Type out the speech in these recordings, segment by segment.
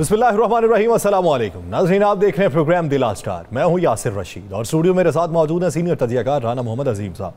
बिस्मिल्लाहिर्रहमानिर्रहीम, अस्सलाम वालेकुम नाज़रीन, आप देख रहे हैं प्रोग्राम दिल स्टार। मैं हूं यासिर रशीद और स्टूडियो मेरे साथ मौजूद हैं सीनियर तजियाकार राना मोहम्मद अजीम साहब।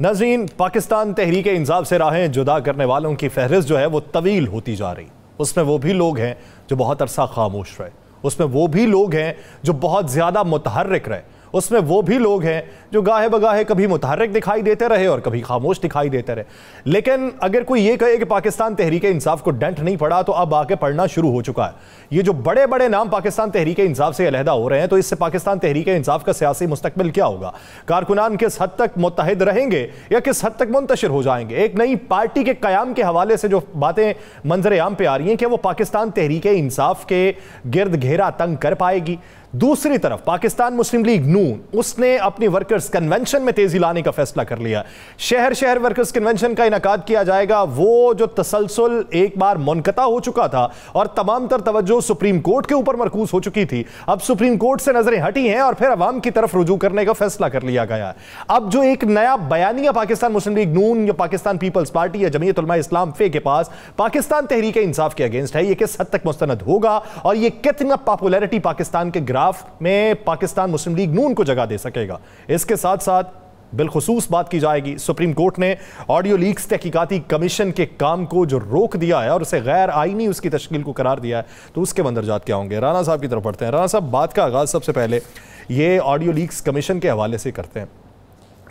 नाज़रीन, पाकिस्तान तहरीक इंसाफ से राहें जुदा करने वालों की फहरिस्त जो है वो तवील होती जा रही। उसमें वो भी लोग हैं जो बहुत अरसा खामोश रहे, उसमें वो भी लोग हैं जो बहुत ज़्यादा मुतहर्रिक रहे, उसमें वो भी लोग हैं जो गाहे बगाहे कभी मुतहर्रिक दिखाई देते रहे और कभी खामोश दिखाई देते रहे। लेकिन अगर कोई ये कहे कि पाकिस्तान तहरीक इंसाफ को डेंट नहीं पड़ा, तो अब आके पढ़ना शुरू हो चुका है। ये जो बड़े बड़े नाम पाकिस्तान तहरीक इंसाफ से अलहदा हो रहे हैं, तो इससे पाकिस्तान तहरीक इंसाफ का सियासी मुस्तकबिल क्या होगा? कारकुनान किस हद तक मुत्तहिद रहेंगे या किस हद तक मुंतशिर हो जाएंगे? एक नई पार्टी के कयाम के हवाले से जो बातें मंजर आम पे आ रही हैं, कि वो पाकिस्तान तहरीक इंसाफ के गिर्द घेरा तंग कर पाएगी। दूसरी तरफ पाकिस्तान मुस्लिम लीग नून, उसने अपनी वर्कर्स कन्वेंशन में तेजी लाने का फैसला कर लिया। शहर शहर वर्कर्स कन्वेंशन का इनकाद किया जाएगा। वो जो तसलसल एक बार मुनक़ता हो चुका था और तमाम तर तवज्जो सुप्रीम कोर्ट के ऊपर मरकूज हो चुकी थी, अब सुप्रीम कोर्ट से नजरें हटी हैं और फिर अवाम की तरफ रुजू करने का फैसला कर लिया गया है। अब जो एक नया बयानिया पाकिस्तान मुस्लिम लीग नून या पाकिस्तान पीपल्स पार्टी या जमीयत उलमा इस्लाम फे के पास पाकिस्तान तहरीक इंसाफ के अगेंस्ट है, ये किस हद तक मुस्तनद होगा और ये कितना पॉपुलैरिटी पाकिस्तान के में पाकिस्तान मुस्लिम लीग नून को जगह दे सकेगा? इसके साथ साथ बिलखुसूस बात की जाएगी, सुप्रीम कोर्ट ने ऑडियो लीक्स तहकीकाती कमीशन के काम को जो रोक दिया है और उसे गैर आईनी उसकी तश्कील को करार दिया है, तो उसके मंदरजात क्या होंगे? राना साहब की तरफ पढ़ते हैं। राना साहब, बात का आगाज सबसे पहले ये ऑडियो लीक्स कमीशन के हवाले से करते हैं।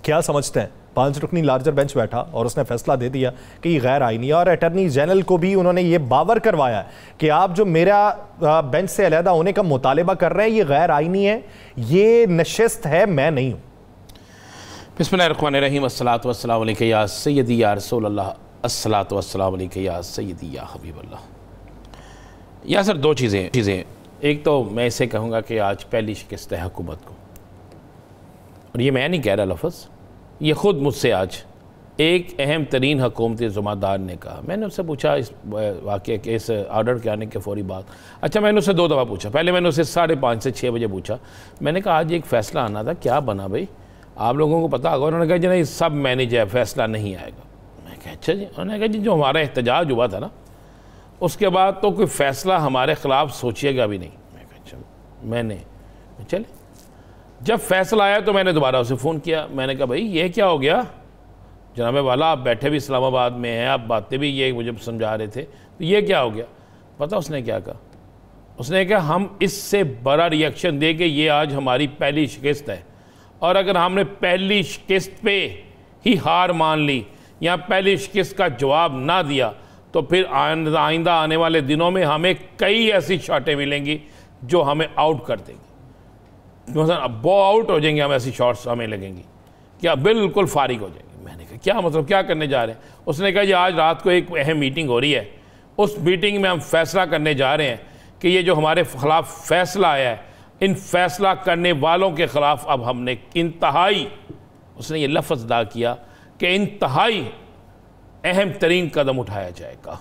क्या समझते हैं? 5 रुकनी लार्जर बेंच बैठा और उसने फैसला दे दिया कि ये गैर आईनी है, और अटर्नी जनरल को भी उन्होंने ये बावर करवाया कि आप जो मेरा बेंच से अलहदा होने का मुतालबा कर रहे हैं, ये गैर आईनी है, ये नशिस्त है, मैं नहीं हूँ। बिस्मिल्लाहिर्रहमानिर्रहीम, अस्सलातु वस्सलामु अलैका या सय्यदी या रसूलल्लाह, अस्सलातु वस्सलामु अलैका या सय्यदी या हबीबल्लाह। या सर, दो चीज़ें। एक तो मैं इसे कहूँगा कि आज पहली शिकस्त है हुकूमत को, और ये मैं नहीं कह रहा लफ्ज़, ये ख़ुद मुझसे आज एक अहम तरीन हुकूमती ज़िम्मेदार ने कहा। मैंने उससे पूछा इस वाक़े के, इस ऑर्डर के आने के फ़ौरी बाद। अच्छा, मैंने उससे 2 दफ़ा पूछा। पहले मैंने उससे 5:30 से 6 बजे पूछा। मैंने कहा आज एक फ़ैसला आना था, क्या बना भाई? आप लोगों को पता होगा। उन्होंने कहा जी नहीं, सब मैनेज है, फ़ैसला नहीं आएगा। मैं कहा अच्छा जी। उन्होंने कहा जी जो हमारा एहतजाज हुआ था ना, उसके बाद तो कोई फ़ैसला हमारे ख़िलाफ़ सोचिएगा भी नहीं। मैं कहा अच्छा। मैंने चले, जब फैसला आया तो मैंने दोबारा उसे फ़ोन किया। मैंने कहा भाई ये क्या हो गया? जनाब वाला, आप बैठे भी इस्लामाबाद में हैं, आप बातें भी ये मुझे समझा रहे थे, तो ये क्या हो गया? पता उसने क्या कहा? उसने कहा हम इससे बड़ा रिएक्शन देंगे, ये आज हमारी पहली शिकस्त है, और अगर हमने पहली शिकस्त पे ही हार मान ली या पहली शिकस्त का जवाब ना दिया, तो फिर आइंदा आने वाले दिनों में हमें कई ऐसी शॉटें मिलेंगी जो हमें आउट कर देंगी। अब वो आउट हो जाएंगे, हम ऐसी शॉट्स हमें लगेंगी, क्या बिल्कुल फारिग हो जाएंगे। मैंने कहा क्या मतलब, क्या करने जा रहे हैं? उसने कहा जी आज रात को एक अहम मीटिंग हो रही है, उस मीटिंग में हम फैसला करने जा रहे हैं कि ये जो हमारे ख़िलाफ़ फ़ैसला आया है, इन फैसला करने वालों के ख़िलाफ़ अब हमने इंतहाई, उसने ये लफ्ज़ अदा किया कि इंतहाई अहम तरीन कदम उठाया जाएगा।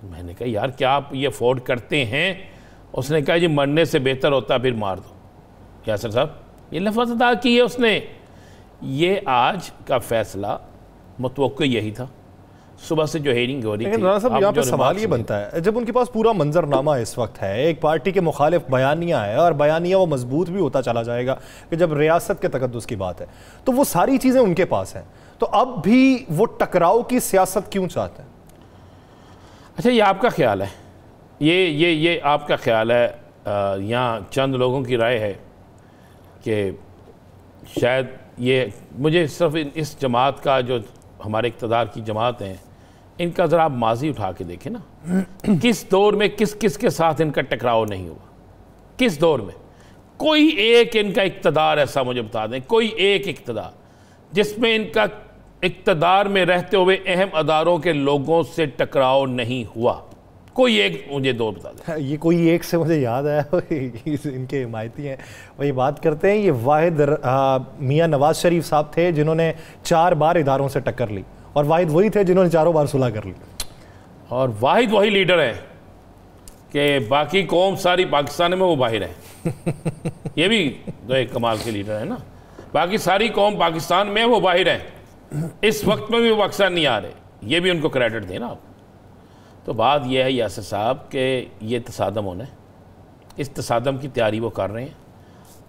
मैंने कहा यार क्या आप ये अफोर्ड करते हैं? उसने कहा जी मरने से बेहतर होता फिर मार दो। यासिर साहब, ये लफ्ज़ अदा की है उसने। ये आज का फैसला मुतवक्किल यही था। सुबह से जो हेयरिंग हो रही थी, राना साहब, यहाँ पे सवाल ये बनता है, जब उनके पास पूरा मंजरनामा इस वक्त है, एक पार्टी के मुखालिफ बयानिया है, और बयानिया वो मजबूत भी होता चला जाएगा कि जब रियासत के तकद्दुस की बात है, तो वो सारी चीज़ें उनके पास हैं, तो अब भी वो टकराव की सियासत क्यों चाहते हैं? अच्छा, ये आपका ख्याल है? ये आपका ख्याल है? यहाँ चंद लोगों की राय है कि शायद ये, मुझे सिर्फ इस जमात का, जो हमारे इक़्तिदार की जमात हैं, इनका ज़रा आप माजी उठा के देखें ना, किस दौर में किस किस के साथ इनका टकराव नहीं हुआ? किस दौर में? कोई एक इनका इक़्तिदार ऐसा मुझे बता दें, कोई एक इक़्तिदार जिसमें इनका इक़्तिदार में रहते हुए अहम अदारों के लोगों से टकराव नहीं हुआ? कोई एक मुझे दौर बता दें। ये कोई एक से मुझे याद आया, इनके हिमायती हैं, वही बात करते हैं। ये वाहिद मियाँ नवाज शरीफ साहब थे जिन्होंने 4 बार इदारों से टक्कर ली, और वाहिद वही थे जिन्होंने 4 बार सुलह कर ली। और वाहिद वही लीडर है कि बाकी कौम सारी पाकिस्तान में वो बाहर है। ये भी तो एक कमाल के लीडर है ना। बाकी सारी कौम पाकिस्तान में वो बाहर है, इस वक्त में भी वो पाकिस्तान नहीं आ रहे, ये भी उनको क्रेडिट देना आप। तो बात यह है यासिर साहब कि ये तसादम होना है, इस तसादम की तैयारी वो कर रहे हैं।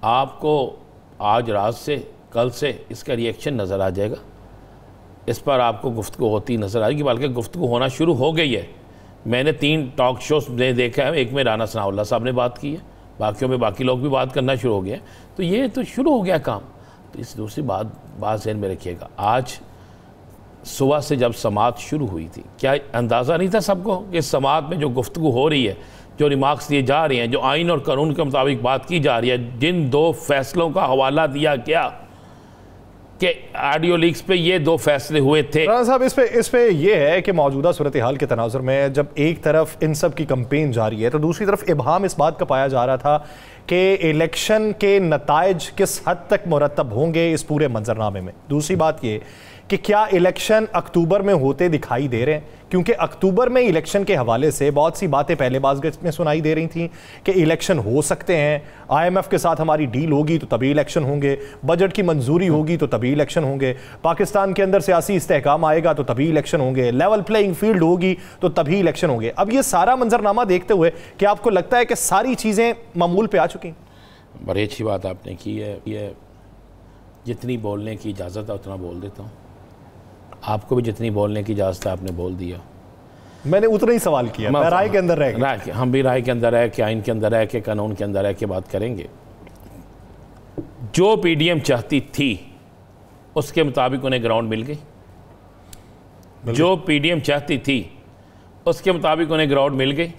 आपको आज रात से कल से इसका रिएक्शन नज़र आ जाएगा, इस पर आपको गुफ्तगू होती नज़र आएगी, बल्कि गुफ्तगू होना शुरू हो गई है। मैंने 3 टॉक शोज में देखा है, एक में राना सनाउल्लाह साहब ने बात की है, बाकियों में बाकी लोग भी बात करना शुरू हो गए, तो ये तो शुरू हो गया काम। तो इस दूसरी बात ज़हन में रखिएगा, आज सुबह से जब समात शुरू हुई थी, क्या अंदाज़ा नहीं था सबको कि समात में जो गुफ्तगू हो रही है, जो रिमार्क्स दिए जा रहे हैं, जो आइन और कानून के मुताबिक बात की जा रही है, जिन 2 फैसलों का हवाला दिया गया कि ऑडियो लीक्स पे ये 2 फैसले हुए थे। राना साहब, इस पे ये है कि मौजूदा सूरत हाल के तनाजुर में जब एक तरफ इन सब की कंपेन जारी है तो दूसरी तरफ इबहाम इस बात का पाया जा रहा था कि इलेक्शन के नताइज किस हद तक मुरतब होंगे इस पूरे मंजरनामे में। दूसरी बात ये कि क्या इलेक्शन अक्टूबर में होते दिखाई दे रहे हैं, क्योंकि अक्टूबर में इलेक्शन के हवाले से बहुत सी बातें पहले बाज़ में सुनाई दे रही थी कि इलेक्शन हो सकते हैं, IMF के साथ हमारी डील होगी तो तभी इलेक्शन होंगे, बजट की मंजूरी होगी तो तभी इलेक्शन होंगे, पाकिस्तान के अंदर सियासी इस्तेहकाम आएगा तो तभी इलेक्शन होंगे, लेवल प्लेइंग फील्ड होगी तो तभी इलेक्शन होंगे। अब ये सारा मंजरनामा देखते हुए क्या आपको लगता है कि सारी चीज़ें मामूल पे आ चुकी? बड़ी अच्छी बात आपने की है, ये जितनी बोलने की इजाज़त है उतना बोल देता हूँ, आपको भी जितनी बोलने की इजाज़त है आपने बोल दिया। मैंने उतना ही सवाल किया, मैं राय के अंदर रह हम भी राय के अंदर रह के, आइन के अंदर रह के, कानून के अंदर रह के बात करेंगे। जो PDM चाहती थी उसके मुताबिक उन्हें ग्राउंड मिल गई, जो PDM चाहती थी उसके मुताबिक उन्हें ग्राउंड मिल गई।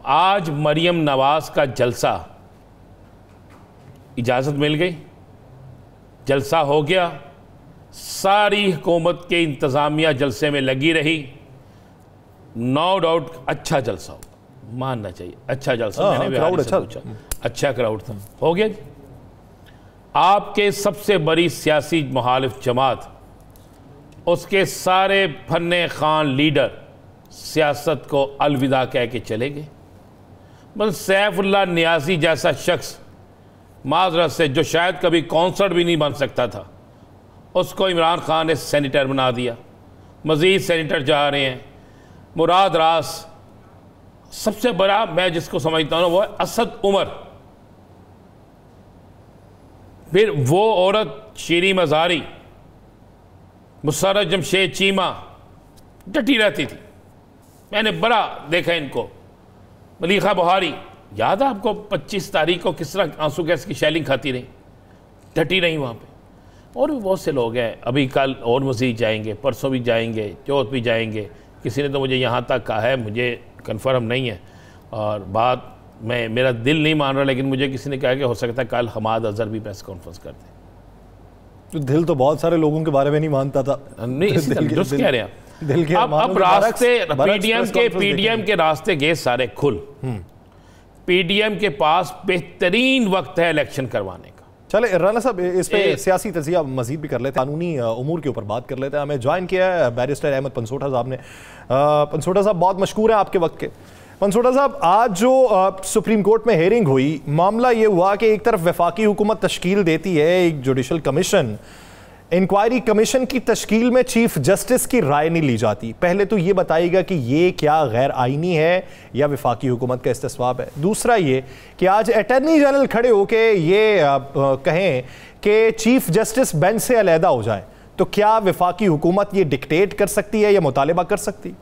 आज मरियम नवाज का जलसा, इजाज़त मिल गई, जलसा हो गया, सारी हुकूमत के इंतज़ामिया जलसे में लगी रही, नो डाउट अच्छा जलसा हो, मानना चाहिए अच्छा जलसा। मैंने बिहारी से पूछा, अच्छा क्राउड था, हो गया। आपके सबसे बड़ी सियासी मुखालिफ जमात, उसके सारे फन्ने खान लीडर सियासत को अलविदा कह के चले गए। बस सैफुल्लाह नियाज़ी जैसा शख्स माजरत से, जो शायद कभी कौंसलर भी नहीं बन सकता था, उसको इमरान खान ने सेनेटर बना दिया, मज़ीद सेनेटर जा रहे हैं। मुराद रास, सबसे बड़ा मैं जिसको समझता हूँ वो है असद उमर। फिर वो औरत शीरी मज़ारी, मुसर्रत जमशेद चीमा, डटी रहती थी, मैंने बड़ा देखा इनको। मलीखा बुहारी, याद है आपको 25 तारीख को किस तरह आंसू गैस की शैलिंग खाती रही, डटी रही वहाँ पे। और भी बहुत से लोग हैं, अभी कल और मज़ीद जाएंगे, परसों भी जाएंगे, चौथ भी जाएंगे। किसी ने तो मुझे यहाँ तक कहा है, मुझे कन्फर्म नहीं है और बात मैं, मेरा दिल नहीं मान रहा, लेकिन मुझे किसी ने कहा कि हो सकता है कल हमाद अजहर भी प्रेस कॉन्फ्रेंस करते। तो दिल तो बहुत सारे लोगों के बारे में नहीं मानता था, नहीं इसी दुरुस्त कह रहे हैं। दिल के अब रास्ते PDM के रास्ते गए सारे खुल। PDM के पास बेहतरीन वक्त है इलेक्शन करवाने का। चले राना साहब, इस पे सियासी तजिया मजीद भी कर लेते हैं, कानूनी उमूर के ऊपर बात कर लेते हैं। हमें ज्वाइन किया है बैरिस्टर अहमद पनसोटा साहब ने। पनसोटा साहब बहुत मशहूर है आपके वक्त के। पनसोटा साहब, आज जो सुप्रीम कोर्ट में हेयरिंग हुई, मामला ये हुआ कि एक तरफ वफाकी हुकूमत तश्कील देती है एक जुडिशल कमीशन, इंक्वायरी कमीशन की तश्कील में चीफ जस्टिस की राय नहीं ली जाती। पहले तो ये बताइएगा कि ये क्या गैर आईनी है या वफाकी हुकूमत का इस्तेस्वाब है? दूसरा ये कि आज अटॉर्नी जनरल खड़े होके ये कहें कि चीफ जस्टिस बेंच से अलहदा हो जाए, तो क्या वफाकी हुकूमत ये डिक्टेट कर सकती है या मुतालिबा कर सकती?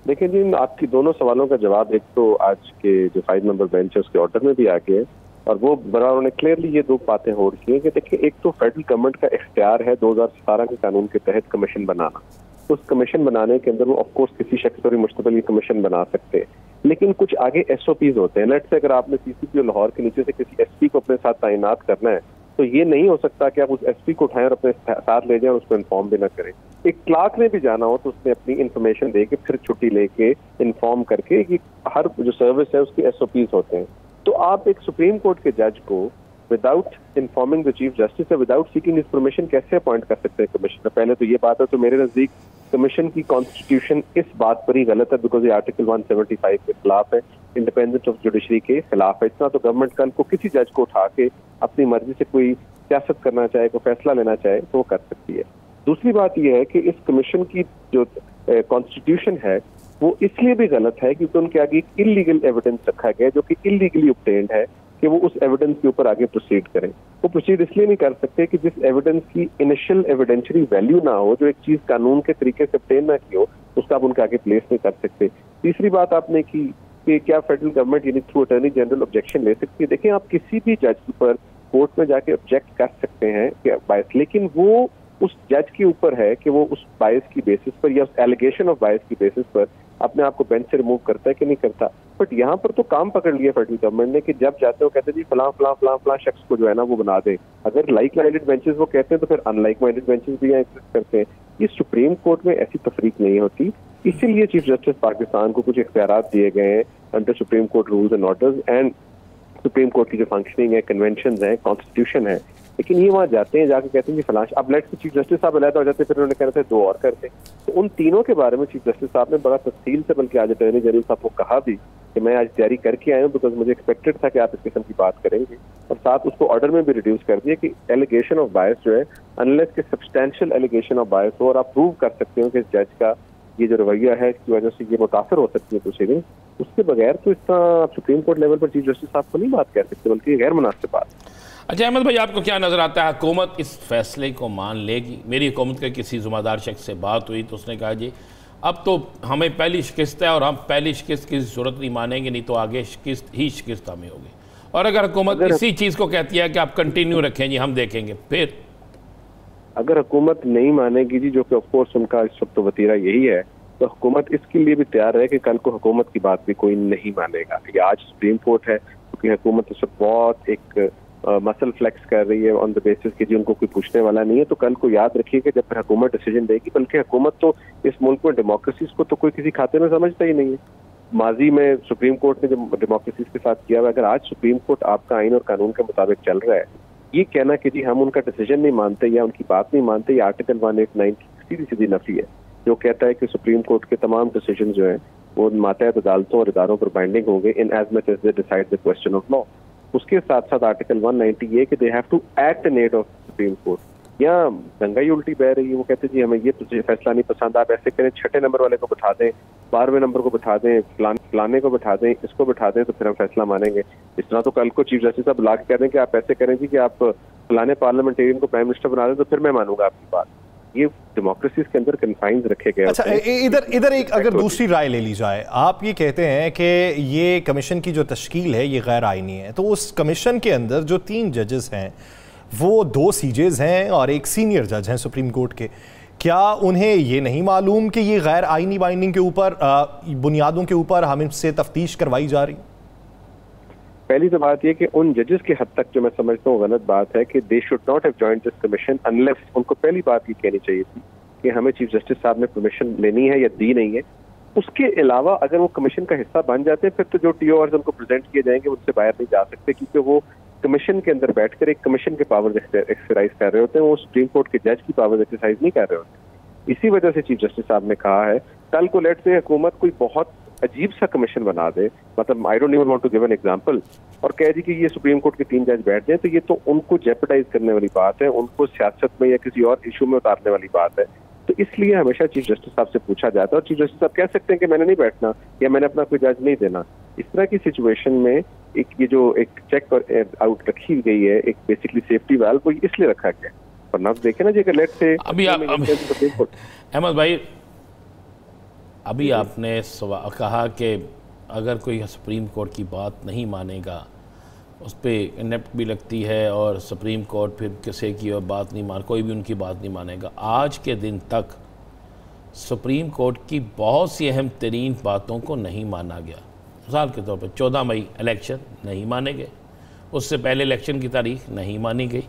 देखिए जी, आपकी दोनों सवालों का जवाब एक तो आज के जो 5 मेंबर बेंच है उसके ऑर्डर में भी आ गया है, और वो बराबर उन्होंने क्लियरली ये 2 बातें हो रही हैं कि देखिए, एक तो फेडरल गवर्नमेंट का इख्तियार है 2017 के कानून के तहत कमीशन बनाना। उस कमीशन बनाने के अंदर वो ऑफकोर्स किसी शख्स पर मुश्तमिल ये कमीशन बना सकते हैं, लेकिन कुछ आगे SOPs होते हैं। लेट्स से अगर आपने CCP लाहौर के नीचे से किसी SP को अपने साथ तैनात करना है, तो ये नहीं हो सकता कि आप उस SP को उठाएं और अपने साथ ले जाएं और उसको इन्फॉर्म भी ना करें। एक क्लार्क ने भी जाना हो तो उसने अपनी इन्फॉर्मेशन दे के फिर छुट्टी लेके इन्फॉर्म करके, कि हर जो सर्विस है उसकी SOPs होते हैं। तो आप एक सुप्रीम कोर्ट के जज को without informing the chief justice या विदाउट सीकिंग हिज परमिशन कैसे अपॉइंट कर सकते हैं कमिश्नर? पहले तो ये बात है। तो मेरे नजदीक कमीशन की कॉन्स्टिट्यूशन इस बात पर ही गलत है, बिकॉज ये आर्टिकल 175 के खिलाफ है, इंडिपेंडेंस ऑफ जुडिशरी के खिलाफ है। इतना तो गवर्नमेंट कल को किसी जज को उठा के अपनी मर्जी से कोई सियासत करना चाहे, कोई फैसला लेना चाहे तो वो कर सकती है। दूसरी बात यह है कि इस कमीशन की जो कॉन्स्टिट्यूशन है वो इसलिए भी गलत है क्योंकि उनके आगे एक इलीगल एविडेंस रखा गया जो कि इलीगली ऑब्टेन्ड है कि वो उस एविडेंस के ऊपर आगे प्रोसीड करें। वो प्रोसीड इसलिए नहीं कर सकते कि जिस एविडेंस की इनिशियल एविडेंशियरी वैल्यू ना हो, जो एक चीज कानून के तरीके से ऑब्टेन ना की हो, उसका आप उनके आगे प्लेस नहीं कर सकते। तीसरी बात आपने की कि क्या फेडरल गवर्नमेंट यानी थ्रू अटॉर्नी जनरल ऑब्जेक्शन ले सकती है। देखिए, आप किसी भी जज पर कोर्ट में जाके ऑब्जेक्ट कर सकते हैं कि बायस, लेकिन वो उस जज के ऊपर है कि वो उस बायस की बेसिस पर या उस एलिगेशन ऑफ बायस की बेसिस पर अपने आप को बेंच से रिमूव करता है कि नहीं करता। बट यहाँ पर तो काम पकड़ लिया फेडरल गवर्नमेंट ने कि जब जाते हो कहते हैं जी फलां फलां फलां फलां शख्स को जो है ना वो बना दे। अगर लाइक माइंडेड बेंचेस वो कहते हैं तो फिर अनलाइक माइंडेड बेंचेस भी एग्जिस्ट करते हैं। ये सुप्रीम कोर्ट में ऐसी तफरीक नहीं होती, इसीलिए चीफ जस्टिस पाकिस्तान को कुछ इख्तियार दिए गए हैं under supreme court rules and orders and supreme court की जो फंक्शनिंग है, कन्वेंशन है, कॉन्स्टिट्यूशन है। लेकिन ये वहाँ जाते हैं, जाके कहते हैं कि फलाश, अब लेट्स से चीफ जस्टिस साहब अलहदा हो जाते हैं, फिर उन्होंने कहना था दो और करते। तो उन तीनों के बारे में चीफ जस्टिस साहब ने बड़ा तफसील से, बल्कि आज अटॉर्नी जनरल साहब को कहा भी कि मैं आज तैयारी करके आया हूँ बिकॉज मुझे एक्सपेक्टेड था कि आप इस किस्म की बात करेंगे, और साथ उसको ऑर्डर में भी रिड्यूस कर दिया कि एलिगेशन ऑफ बायस जो है अनलेस के सब्सटैंशियल एलिगेशन ऑफ बायस हो और आप प्रूव कर सकते हो कि जज का ये जो रवैया है इसकी वजह से ये मुतासर हो सकती है प्रोसीडिंग, उसके बगैर तो इस तरह सुप्रीम कोर्ट लेवल पर चीफ जस्टिस साहब को नहीं बात कह सकते, बल्कि गैर मुनासिब बात। अच्छा अहमद भाई, आपको क्या नज़र आता है, हुकूमत इस फैसले को मान लेगी? मेरी हुकूमत के किसी ज़िम्मेदार शख्स से बात हुई तो उसने कहा जी अब तो हमें पहली शिकस्त है और हम पहली शिकस्त की सूरत नहीं मानेंगे, नहीं तो आगे शिकस्त ही शिकस्त हमें होगी। और अगर हुकूमत इसी चीज़ को कहती है कि आप कंटिन्यू रखें जी, हम देखेंगे, फिर अगर हुकूमत नहीं मानेगी जी, जो कि ऑफकोर्स उनका इस वक्त वतीरा यही है, तो हुकूमत इसके लिए भी तैयार है कि कल को हुकूमत की बात भी कोई नहीं मानेगा। ये आज सुप्रीम कोर्ट है क्योंकि हुकूमत इस वक्त बहुत एक मसल फ्लेक्स कर रही है ऑन द बेसिस कि जी उनको कोई पूछने वाला नहीं है। तो कल को याद रखिए कि जब फिर हुकूमत डिसीजन देगी, बल्कि हुकूमत तो इस मुल्क में डेमोक्रेसीज को तो कोई किसी खाते में समझता ही नहीं है। माजी में सुप्रीम कोर्ट ने जो डेमोक्रेसीज के साथ किया हुआ, अगर आज सुप्रीम कोर्ट आपका आइन और कानून के मुताबिक चल रहा है, ये कहना कि जी हम उनका डिसीजन नहीं मानते या उनकी बात नहीं मानते, ये आर्टिकल 189 की सीधी सीधी नफी है, जो कहता है कि सुप्रीम कोर्ट के तमाम डिसीजन जो है वो मातहत अदालतों और इदारों पर बाइंडिंग होंगे in as much as they decide the question of law. उसके साथ साथ आर्टिकल 190 ये कि they have to act in aid of supreme court. यहाँ दंगाई उल्टी बह रही है, वो कहते हैं जी हमें ये फैसला नहीं पसंद, आप ऐसे करें, 6 नंबर वाले को बिठा दें, 12वें नंबर को बिठा दें, फलाने को बिठा दें, इसको बिठा दें, तो फिर हम फैसला मानेंगे। इस तरह तो कल को चीफ जस्टिस साहब बुला के कह दें कि आप ऐसे करें जी कि आप फलाने पार्लियामेंटेरियन को प्राइम मिनिस्टर बना दें, तो फिर मैं मानूंगा आपकी बात। ये डेमोक्रेसी के अंदर कन्फाइंस रखे गए। अच्छा, इधर एक अगर दूसरी राय ले ली जाए, आप ये कहते हैं कि ये कमीशन की जो तश्कील है ये गैर आइनी है, तो उस कमीशन के अंदर जो 3 जजेस हैं वो 2 सीजेस हैं और एक सीनियर जज हैं सुप्रीम कोर्ट के, क्या उन्हें ये नहीं मालूम कि ये गैर आइनी बाइंडिंग के ऊपर बुनियादों के ऊपर हम इनसे तफ्तीश करवाई जा रही? पहली तो बात यह कि उन जजेस की हद तक जो मैं समझता हूँ गलत बात है कि they should not have joined this commission unless, उनको पहली बात ये कहनी चाहिए थी कि हमें चीफ जस्टिस साहब ने परमिशन लेनी है या दी नहीं है। उसके अलावा अगर वो कमीशन का हिस्सा बन जाते हैं फिर तो जो टीओआर उनको प्रेजेंट किए जाएंगे उनसे बाहर नहीं जा सकते, क्योंकि वो कमीशन के अंदर बैठकर एक कमीशन के पावर एक्सरसाइज कर रहे होते हैं, वो सुप्रीम कोर्ट के जज की पावर एक्सरसाइज नहीं कर रहे होते। इसी वजह से चीफ जस्टिस साहब ने कहा है कल को लेट से हुकूमत कोई बहुत अजीब सा कमीशन बना दे, मतलब I don't even want to give an example, और कह दी कि ये सुप्रीम कोर्ट के 3 जज बैठ जाए, तो ये तो उनको जेपरडाइज करने वाली बात है, उनको सियासत में या किसी और इशू में उतारने वाली बात है। तो इसलिए हमेशा चीफ जस्टिस साहब से पूछा जाता है, और चीफ जस्टिस साहब कह सकते हैं कि मैंने नहीं बैठना या मैंने अपना कोई जज नहीं देना। इस तरह की सिचुएशन में एक ये जो एक चेक और आउट रखी गई है, एक बेसिकली सेफ्टी वाल्व, वो इसलिए रखा गया। वरना देखे ना जी अगर लेट से अहमद भाई, अभी आपने कहा कि अगर कोई सुप्रीम कोर्ट की बात नहीं मानेगा उस पर इनेप्ट भी लगती है, और सुप्रीम कोर्ट फिर किसी की बात नहीं मान, कोई भी उनकी बात नहीं मानेगा। आज के दिन तक सुप्रीम कोर्ट की बहुत सी अहम तरीन बातों को नहीं माना गया। मिसाल के तौर पर 14 मई इलेक्शन नहीं माने गए, उससे पहले इलेक्शन की तारीख नहीं मानी गई,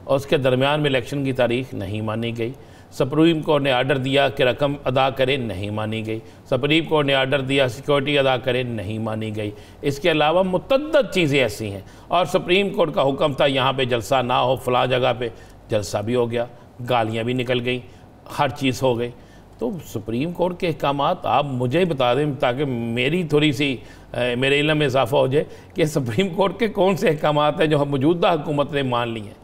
और उसके दरमियान में इलेक्शन की तारीख नहीं मानी गई। सुप्रीम कोर्ट ने आर्डर दिया कि रकम अदा करें, नहीं मानी गई। सुप्रीम कोर्ट ने आर्डर दिया सिक्योरिटी अदा करें, नहीं मानी गई। इसके अलावा मुतअद्दिद चीज़ें ऐसी हैं, और सुप्रीम कोर्ट का हुक्म था यहाँ पे जलसा ना हो, फलां जगह पे जलसा भी हो गया, गालियाँ भी निकल गई, हर चीज़ हो गई। तो सुप्रीम कोर्ट के अहकाम आप मुझे बता दें ताकि मेरी थोड़ी सी मेरे इल्म में इजाफा हो जाए कि सुप्रीम कोर्ट के कौन से अहकाम हैं जो मौजूदा हुकूमत ने मान ली हैं।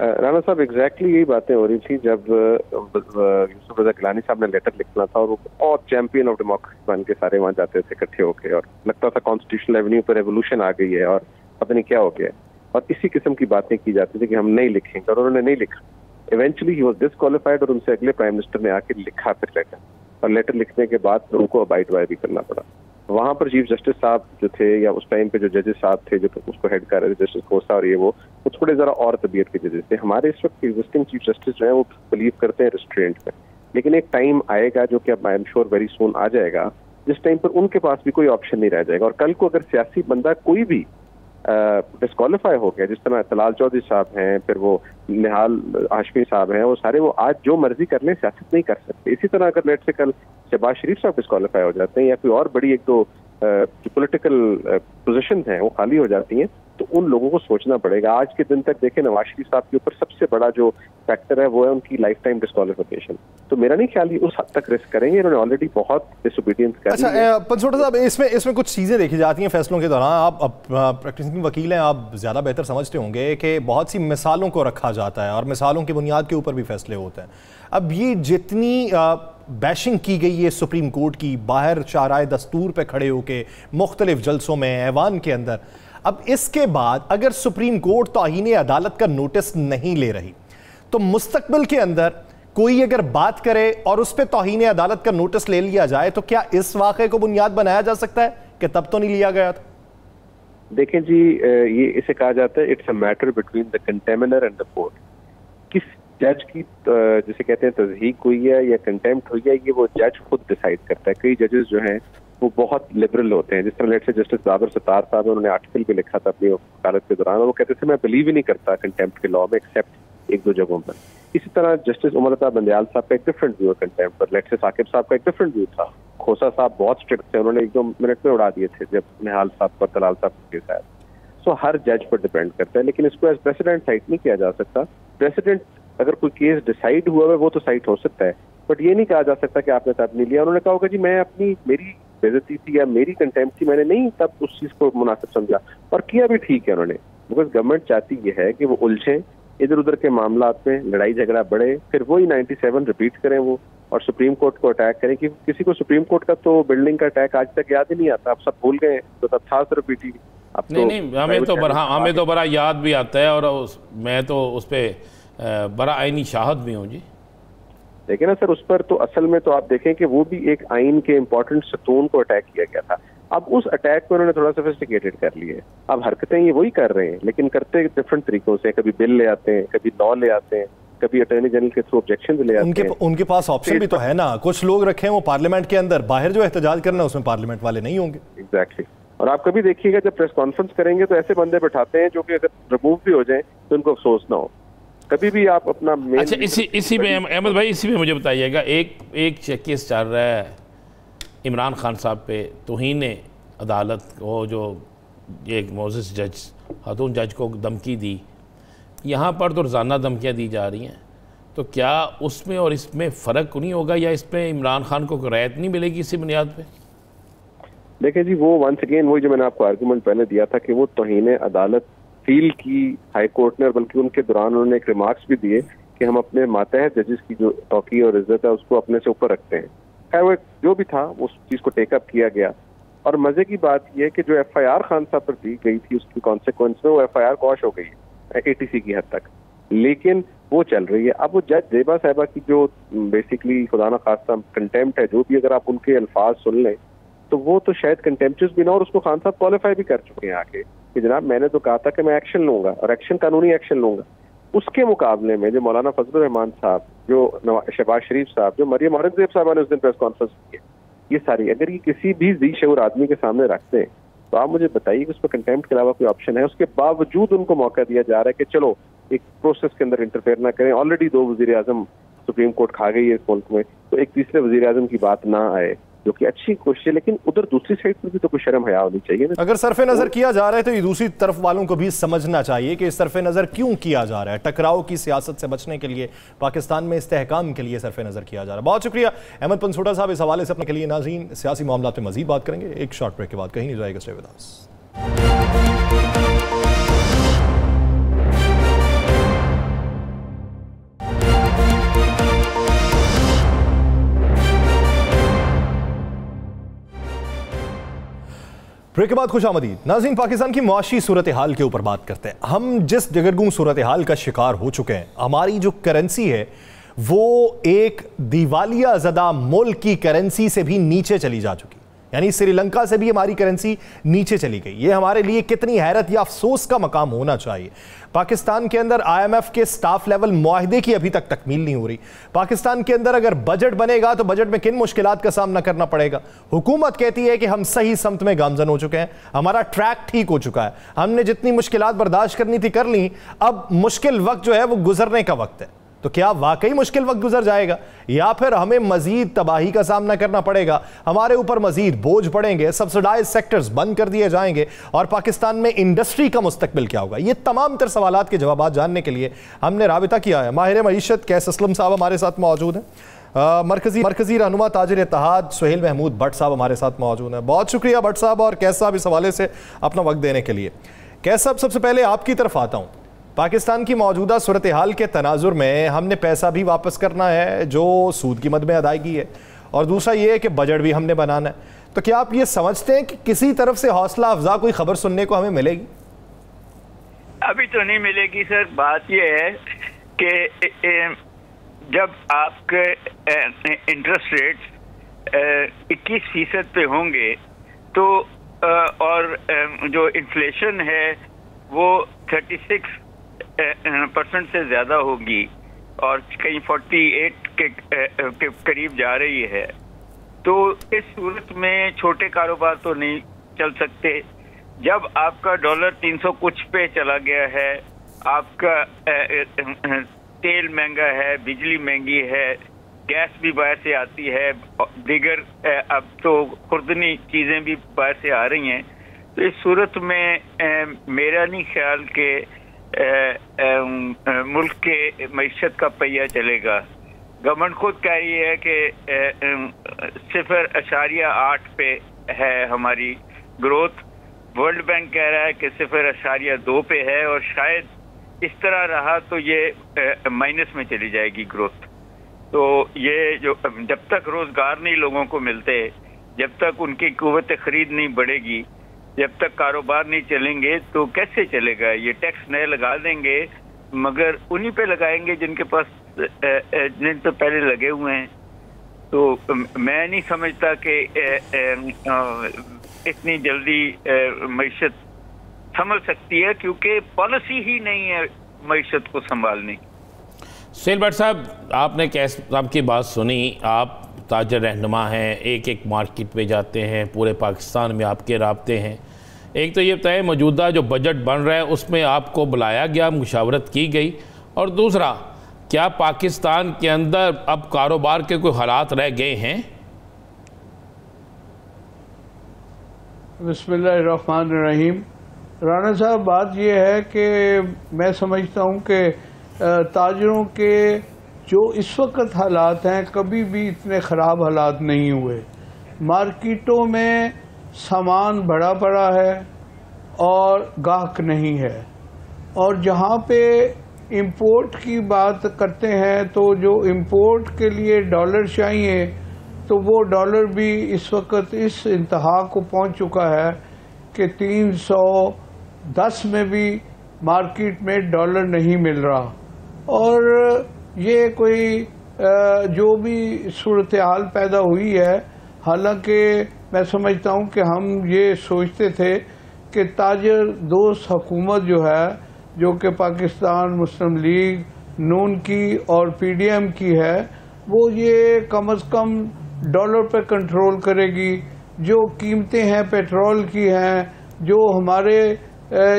राना साहब एग्जैक्टली यही बातें हो रही थी जब यूसुफ रजा गिलानी साहब ने लेटर लिखना था और वो बहुत चैंपियन ऑफ डेमोक्रेसी बन के सारे वहाँ जाते थे इकट्ठे होके, और लगता था कॉन्स्टिट्यूशनल एवेन्यू पर रेवोल्यूशन आ गई है और पता नहीं क्या हो गया है, और इसी किस्म की बातें की जाती थी कि हम नहीं लिखेंगे, और उन्होंने नहीं लिखा। इवेंचुअली ही वाज डिसक्वालिफाइड और उनसे अगले प्राइम मिनिस्टर ने आके लिखा फिर लेटर, और लेटर लिखने के बाद फिर उनको अबाइड बाय भी करना पड़ा। वहाँ पर चीफ जस्टिस साहब जो थे या उस टाइम पे जो जजेस साहब थे जो उसको हेड कर रहे थे, जस्टिस खोसा और ये वो थोड़े जरा और तबीयत के जजेस थे। हमारे इस वक्त एग्जिस्टिंग चीफ जस्टिस जो है वो बिलीव करते हैं रिस्ट्रेंट में, लेकिन एक टाइम आएगा जो कि अब I am sure very soon आ जाएगा जिस टाइम पर उनके पास भी कोई ऑप्शन नहीं रह जाएगा। और कल को अगर सियासी बंदा कोई भी डिस्क्वालीफाई हो गया, जिस तरह तलाल चौधरी साहब हैं, फिर वो निहाल हाशमी साहब हैं, वो सारे वो आज जो मर्जी कर लें, सियासत नहीं कर सकते। इसी तरह अगर लेट से कल शहबाज शरीफ साहब डिस्क्वालीफाई हो जाते हैं या कोई और बड़ी एक दो पॉलिटिकल पोजीशन हैं वो खाली हो जाती हैं, तो उन लोगों को सोचना पड़ेगा। आज के दिन तक देखें नवाज शरीफ साहब के ऊपर सबसे बड़ा जो फैक्टर है वो है उनकी लाइफ टाइम डिस्क्वालिफिकेशन। तो मेरा नहीं ख्याल उस हद तक रिस्क करेंगे, इन्होंने ऑलरेडी बहुत डिसोबीडियंस कर ली है। अच्छा पंचोटा साहब, इसमें कुछ चीज़ें देखी जाती हैं फैसलों के दौरान। आप प्रैक्टिसिंग वकील हैं, आप ज़्यादा बेहतर समझते होंगे कि बहुत सी मिसालों को रखा जाता है और मिसालों की बुनियाद के ऊपर भी फैसले होते हैं। अब ये जितनी बैशिंग की गई है सुप्रीम कोर्ट की, बाहर शाहराए दस्तूर पे खड़े होके मुख्तलिफ जलसों में, ऐवान के अंदर, अब इसके बाद अगर सुप्रीम कोर्ट तौहीन अदालत का नोटिस नहीं ले रही तो मुस्तकबिल के अंदर कोई अगर बात करे और उस पर तौहीन अदालत का नोटिस ले लिया जाए तो क्या इस वाक़े को बुनियाद बनाया जा सकता है कि तब तो नहीं लिया गया था? देखें जी, ये इसे कहा जाता है it's a matter between the contemnor and the court. किस जज की जिसे कहते हैं तज़हीक हुई है या कंटेम्प्ट हुई है, ये वो जज खुद डिसाइड करता है। कई जजेस जो हैं वो बहुत लिबरल होते हैं, जिस तरह लेट से जस्टिस बाबर सत्तार साहब, उन्होंने आर्टिकल भी लिखा था अपनी वकालत के दौरान, वो कहते थे मैं बिलीव ही नहीं करता कंटेम्प्ट के लॉ में एक्सेप्ट एक दो जगहों पर। इसी तरह जस्टिस उमर अता बंदयाल साहब का एक डिफरेंट व्यू है कंटेम्प्ट पर, लेट से साकिब साहब का एक डिफरेंट व्यू था, खोसा साहब बहुत स्ट्रिक्ट थे, उन्होंने एक दो मिनट में उड़ा दिए थे जब निहाल साहब पर तलाल साहब के साथ। सो हर जज पर डिपेंड करता है, लेकिन इसको एज प्रेसिडेंट साइट नहीं किया जा सकता। प्रेसिडेंट अगर कोई केस डिसाइड हुआ है वो तो साइट हो सकता है, बट ये नहीं कहा जा सकता कि आपने तब नहीं लिया। उन्होंने कहा होगा जी मैं अपनी मेरी बेइज्जती थी या मेरी कंटेम्प्ट थी, मैंने नहीं तब उस चीज को मुनासिब समझा, और किया भी ठीक है उन्होंने। बिकॉज गवर्नमेंट चाहती ये है कि वो उलझे इधर उधर के मामलात में, लड़ाई झगड़ा बढ़े, फिर वही 97 रिपीट करें वो, और सुप्रीम कोर्ट को अटैक करें। कि किसी को सुप्रीम कोर्ट का तो बिल्डिंग का अटैक आज तक याद ही नहीं आता, अब सब भूल गए, तो तब था सिर्फ पीटी। नहीं, हमें तो बड़ा याद भी आता है, और मैं तो उस पर बड़ा आईनी शाहद भी हूँ जी। देखिए ना सर, उस पर तो असल में तो आप देखें कि वो भी एक आइन के इंपॉर्टेंट सतून को अटैक किया गया था। अब उस अटैक को उन्होंने थोड़ा सोफिस्टिकेटेड कर लिया है। अब हरकतें ये वही कर रहे हैं, लेकिन करते डिफरेंट तरीकों से। कभी बिल ले आते हैं, कभी लॉ ले आते हैं, कभी अटॉर्नी जनरल के थ्रू ऑब्जेक्शन ले आते हैं। उनके पास ऑप्शन भी तो है ना, कुछ लोग रखे हैं वो पार्लियामेंट के अंदर, बाहर जो एहतजाज करना है उसमें पार्लियामेंट वाले नहीं होंगे। एग्जैक्टली। और आप कभी देखिएगा जब प्रेस कॉन्फ्रेंस करेंगे तो ऐसे बंदे बैठाते हैं जो कि अगर रिमूव भी हो जाए तो उनको अफसोस ना हो। कभी भी आप अपना अच्छा, इसी में अहमद भाई, इसी में मुझे बताइएगा, एक केस चल रहा है इमरान खान साहब पे तौहीन अदालत, वो जो एक मोजिस जज खातून जज को धमकी दी, यहाँ पर तो रोज़ाना धमकियाँ दी जा रही हैं, तो क्या उसमें और इसमें फ़र्क नहीं होगा, या इस पर इमरान खान को रियायत नहीं मिलेगी इसी बुनियाद पे? देखिए जी, वो वंस अगेन वही जो मैंने आपको आर्गूमेंट पहले दिया था कि वो तौहीन अदालत फील की हाई कोर्ट ने, और बल्कि उनके दौरान उन्होंने एक रिमार्क्स भी दिए कि हम अपने मातहत जजेस की जो तौकीर और इज्जत है उसको अपने से ऊपर रखते हैं। खैर वो जो भी था उस चीज़ को टेकअप किया गया, और मजे की बात यह है कि जो FIR खान साहब पर दी गई थी उसकी कॉन्सिक्वेंस में वो FIR कॉश हो गई है ATC की हद तक, लेकिन वो चल रही है। अब वो जज जेबा साहिबा की जो बेसिकली खुदा ना खास्ता कंटेम्प्ट है, जो भी अगर आप उनके अल्फाज सुन लें तो वो तो शायद कंटेम्प्चुअस भी ना, और उसको खान साहब क्वालिफाई भी कर चुके हैं आके कि जनाब मैंने तो कहा था कि मैं एक्शन लूंगा, और एक्शन कानूनी एक्शन लूंगा। उसके मुकाबले में जो मौलाना फजलुर रहमान साहब, जो शहबाज शरीफ साहब, जो मरियम औरंगजेब साहबा ने उस दिन प्रेस कॉन्फ्रेंस की है, ये सारी अगर ये किसी भी ज़ी शऊर आदमी के सामने रखते हैं तो आप मुझे बताइए कि उस पर कंटेम्प्ट के अलावा कोई ऑप्शन है? उसके बावजूद उनको मौका दिया जा रहा है कि चलो एक प्रोसेस के अंदर इंटरफेयर ना करें। ऑलरेडी 2 वज़ीर आज़म सुप्रीम कोर्ट खा गई है इस मुल्क में, तो एक तीसरे वज़ीर आज़म की बात ना आए, जो कि अच्छी कोशिश है, लेकिन उधर दूसरी साइड पर भी तो कोई शर्म हया होनी चाहिए ना। अगर सरफे नजर किया जा रहा है तो ये दूसरी तरफ वालों को भी समझना चाहिए कि सरफे नजर क्यों किया जा रहा है। टकराव की सियासत से बचने के लिए, पाकिस्तान में इस्तेहकाम के लिए सरफे नजर किया जा रहा है। बहुत शुक्रिया अहमद पंचोटा साहब इस हवाले से अपने के लिए। नाज़रीन, सियासी मामला पे मजीद बात करेंगे एक शॉर्ट ब्रेक के बाद, कहीं नहीं जाएगा, स्टे विद अस। ब्रेक के बाद खुशामदीद। नाज़रीन, पाकिस्तान की मुआशी सूरत हाल के ऊपर बात करते हैं। हम जिस दगरगूं सूरत हाल का शिकार हो चुके हैं, हमारी जो करेंसी है वो एक दिवालिया ज़दा मुल्क की करेंसी से भी नीचे चली जा चुकी, यानी श्रीलंका से भी हमारी करेंसी नीचे चली गई। ये हमारे लिए कितनी हैरत या अफसोस का मकाम होना चाहिए। पाकिस्तान के अंदर IMF के स्टाफ लेवल मुआहदे की अभी तक तकमील नहीं हो रही। पाकिस्तान के अंदर अगर बजट बनेगा तो बजट में किन मुश्किलात का सामना करना पड़ेगा। हुकूमत कहती है कि हम सही समत में गामजन हो चुके हैं, हमारा ट्रैक ठीक हो चुका है, हमने जितनी मुश्किलात बर्दाश्त करनी थी कर ली, अब मुश्किल वक्त जो है वो गुजरने का वक्त है। तो क्या वाकई मुश्किल वक्त गुजर जाएगा या फिर हमें मजीद तबाही का सामना करना पड़ेगा, हमारे ऊपर मजीद बोझ पड़ेंगे, सब्सिडाइज सेक्टर्स बंद कर दिए जाएंगे और पाकिस्तान में इंडस्ट्री का मुस्तकबिल क्या होगा। ये तमाम तर सवालात के जवाब जानने के लिए हमने राबिता किया है। माहिर मईशत कैस असलम साहब हमारे साथ मौजूद हैं। मरकजी रहनुमा ताजिर इत्तेहाद सुहेल महमूद भट्ट साहब हमारे साथ मौजूद हैं। बहुत शुक्रिया भट्ट साहब और कैस साहब इस हवाले से अपना वक्त देने के लिए। कैस साहब, सबसे पहले आपकी तरफ आता हूँ। पाकिस्तान की मौजूदा सूरत हाल के तनाजुर में हमने पैसा भी वापस करना है जो सूद की मद में अदायगी है, और दूसरा ये है कि बजट भी हमने बनाना है। तो क्या आप ये समझते हैं कि किसी तरफ से हौसला अफजा कोई खबर सुनने को हमें मिलेगी? अभी तो नहीं मिलेगी सर। बात यह है कि जब आपके इंटरेस्ट रेट्स 21% पे होंगे तो और जो इन्फ्लेशन है वो 36% से ज्यादा होगी और कहीं 48 के करीब जा रही है, तो इस सूरत में छोटे कारोबार तो नहीं चल सकते। जब आपका डॉलर 300 कुछ पे चला गया है, आपका तेल महंगा है, बिजली महंगी है, गैस भी बाहर से आती है, दीगर अब तो खुर्दनी चीजें भी बाहर से आ रही हैं, तो इस सूरत में मेरा नहीं ख्याल के मुल्क के मईशत का पहिया चलेगा। गवर्नमेंट खुद कह रही है कि 0.8 पे है हमारी ग्रोथ, वर्ल्ड बैंक कह रहा है कि 0.2 पे है, और शायद इस तरह रहा तो ये माइनस में चली जाएगी ग्रोथ। तो ये जो जब तक रोजगार नहीं लोगों को मिलते, जब तक उनकी कुव्वत खरीद नहीं बढ़ेगी, जब तक कारोबार नहीं चलेंगे तो कैसे चलेगा। ये टैक्स नए लगा देंगे मगर उन्हीं पे लगाएंगे जिनके पास जिन पे पहले लगे हुए हैं। तो मैं नहीं समझता कि इतनी जल्दी मईशत संभल सकती है, क्योंकि पॉलिसी ही नहीं है मईशत को संभालने। सुहेल भट्ट साहब, आपने कैस साहब की बात सुनी। आप ताजर रहनुमा हैं, एक एक मार्केट पे जाते हैं, पूरे पाकिस्तान में आपके राब्ते हैं। एक तो ये बताएं, मौजूदा जो बजट बन रहा है उसमें आपको बुलाया गया, मुशावरत की गई, और दूसरा क्या पाकिस्तान के अंदर अब कारोबार के कोई हालात रह गए हैं? बिस्मिल्लाहिर्रहमानिर्रहीम। राना साहब, बात यह है कि मैं समझता हूँ कि ताजरों के जो इस वक्त हालात हैं कभी भी इतने ख़राब हालात नहीं हुए। मार्केटों में सामान बड़ा पड़ा है और गाहक नहीं है, और जहाँ पे इंपोर्ट की बात करते हैं तो जो इंपोर्ट के लिए डॉलर चाहिए तो वो डॉलर भी इस वक्त इस इंतहा को पहुँच चुका है कि 310 में भी मार्केट में डॉलर नहीं मिल रहा। और ये कोई जो भी सूरत हाल पैदा हुई है, हालांकि मैं समझता हूँ कि हम ये सोचते थे कि ताजर दोस्त हुकूमत जो है, जो कि पाकिस्तान मुस्लिम लीग नून की और PDM की है, वो ये कम से कम डॉलर पे कंट्रोल करेगी। जो कीमतें हैं पेट्रोल की हैं, जो हमारे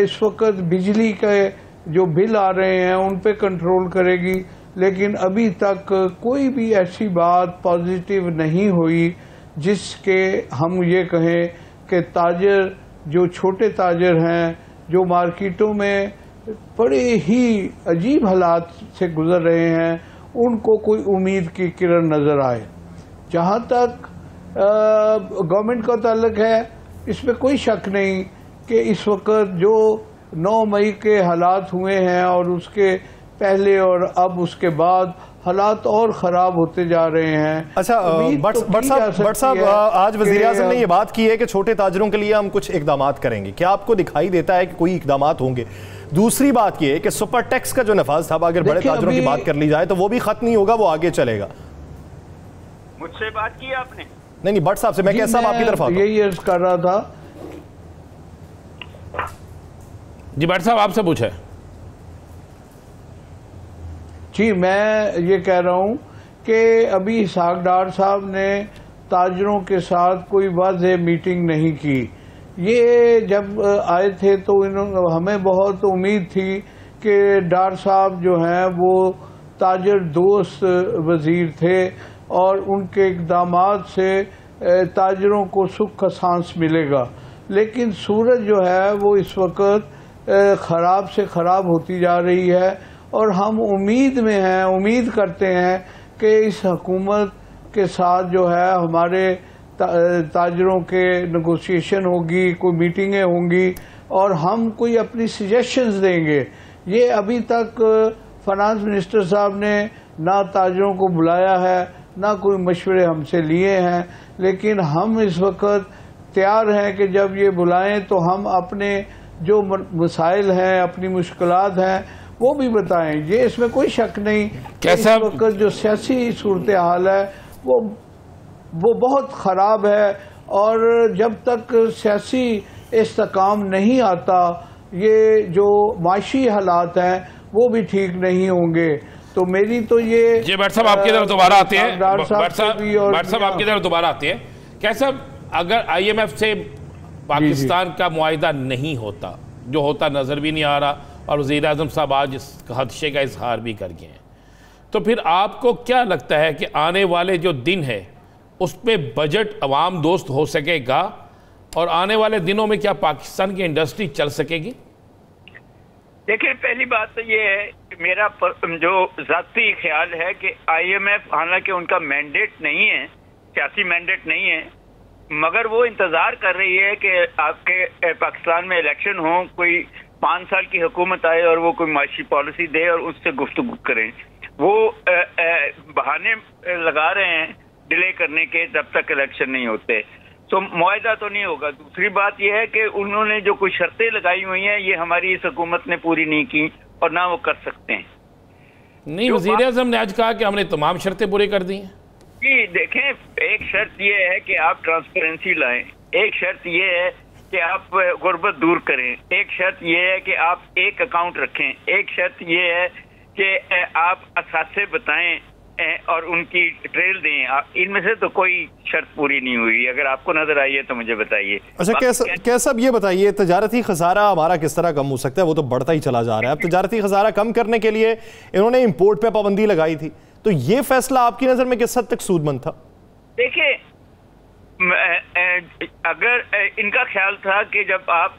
इस वक्त बिजली के जो बिल आ रहे हैं उन पे कंट्रोल करेगी। लेकिन अभी तक कोई भी ऐसी बात पॉजिटिव नहीं हुई जिसके हम ये कहें कि ताजर जो छोटे ताजर हैं, जो मार्केटों में बड़े ही अजीब हालात से गुजर रहे हैं, उनको कोई उम्मीद की किरण नज़र आए। जहाँ तक गवर्नमेंट का ताल्लुक है, इसमें कोई शक नहीं कि इस वक्त जो 9 मई के हालात हुए हैं और उसके पहले और अब उसके बाद हालात और ख़राब होते जा रहे हैं। अच्छा भट्ट साहब, आज वज़ीर-ए-आज़म ने ये बात की है कि छोटे ताजरों के लिए हम कुछ इकदाम करेंगे। क्या आपको दिखाई देता है कि कोई इकदाम होंगे? दूसरी बात ये है कि सुपर टैक्स का जो नफाज था, अगर बड़े ताजरों की बात कर ली जाए तो वो भी खत्म नहीं होगा, वो आगे चलेगा। मुझसे बात की आपने? नहीं, भट्ट साहब से। मैं कैसा आपकी तरफ आता हूं, यही अर्ज कर रहा था। जी भट्ट साहब, आपसे पूछे। जी, मैं ये कह रहा हूँ कि अभी इसहाक डार साहब ने ताजरों के साथ कोई वाज़ेह मीटिंग नहीं की। ये जब आए थे तो हमें बहुत उम्मीद थी कि डार साहब जो हैं वो ताजर दोस्त वज़ीर थे और उनके इक़दामात से ताजरों को सुख का सांस मिलेगा। लेकिन सूरत जो है वो इस वक्त ख़राब से ख़राब होती जा रही है और हम उम्मीद में हैं, उम्मीद करते हैं कि इस हुकूमत के साथ जो है हमारे ताजरों के नेगोशिएशन होगी, कोई मीटिंगें होंगी और हम कोई अपनी सजेशंस देंगे। ये अभी तक फाइनेंस मिनिस्टर साहब ने ना ताजरों को बुलाया है, ना कोई मशवरे हमसे लिए हैं, लेकिन हम इस वक्त तैयार हैं कि जब ये बुलाएं तो हम अपने जो मसाइल हैं, अपनी मुश्किलात हैं, वो भी बताएं। ये इसमें कोई शक नहीं। इस वक्त जो सियासी सूरत हाल है वो बहुत ख़राब है और जब तक सियासी इस्तेकाम नहीं आता, ये जो माशी हालात हैं वो भी ठीक नहीं होंगे। तो मेरी तो ये जी भट्ट साहब आपकी तरफ दोबारा आते हैं। भट्ट साहब आपकी तरफ दोबारा आते हैं। कैसा अगर IMF से पाकिस्तान का मुआहिदा नहीं होता, जो होता नजर भी नहीं आ रहा, और वज़ीर-ए-आज़म साहब आज इस खदशे का इजहार भी कर गए हैं, तो फिर आपको क्या लगता है कि आने वाले जो दिन है उस पर बजट अवाम दोस्त हो सकेगा और आने वाले दिनों में क्या पाकिस्तान की इंडस्ट्री चल सकेगी? देखिए, पहली बात तो ये है, मेरा जो ज़ाती ख्याल है कि IMF हालांकि उनका मैंडेट नहीं है, सियासी मैंडेट नहीं है, मगर वो इंतज़ार कर रही है कि आपके पाकिस्तान में इलेक्शन हो, कोई 5 साल की हुकूमत आए और वो कोई माशी पॉलिसी दे और उससे गुफ्तगू करें। वो बहाने लगा रहे हैं डिले करने के, जब तक इलेक्शन नहीं होते तो मुआहिदा तो नहीं होगा। दूसरी बात यह है कि उन्होंने जो कुछ शर्तें लगाई हुई हैं ये हमारी इस हुकूमत ने पूरी नहीं की और ना वो कर सकते हैं। नहीं, वज़ीर-ए-आज़म ने आज कहा कि हमने तमाम शर्तें पूरी कर दी हैं। जी देखें, एक शर्त ये है कि आप ट्रांसपेरेंसी लाएं, एक शर्त ये है कि आप गुर्बत दूर करें, एक शर्त ये है कि आप एक अकाउंट रखें, एक शर्त ये है कि आप असासे बताएं और उनकी ट्रेल दें। इनमें से तो कोई शर्त पूरी नहीं हुई। अगर आपको नजर आई है तो मुझे बताइए। अच्छा, कैसा ये बताइए, तजारती खसारा हमारा किस तरह कम हो सकता है? वो तो बढ़ता ही चला जा रहा है। अब तजारती खसारा कम करने के लिए इन्होंने इंपोर्ट पे पाबंदी लगाई थी, तो ये फैसला आपकी नजर में किस हद तक सूदमंद था? देखिए, अगर इनका ख्याल था कि जब आप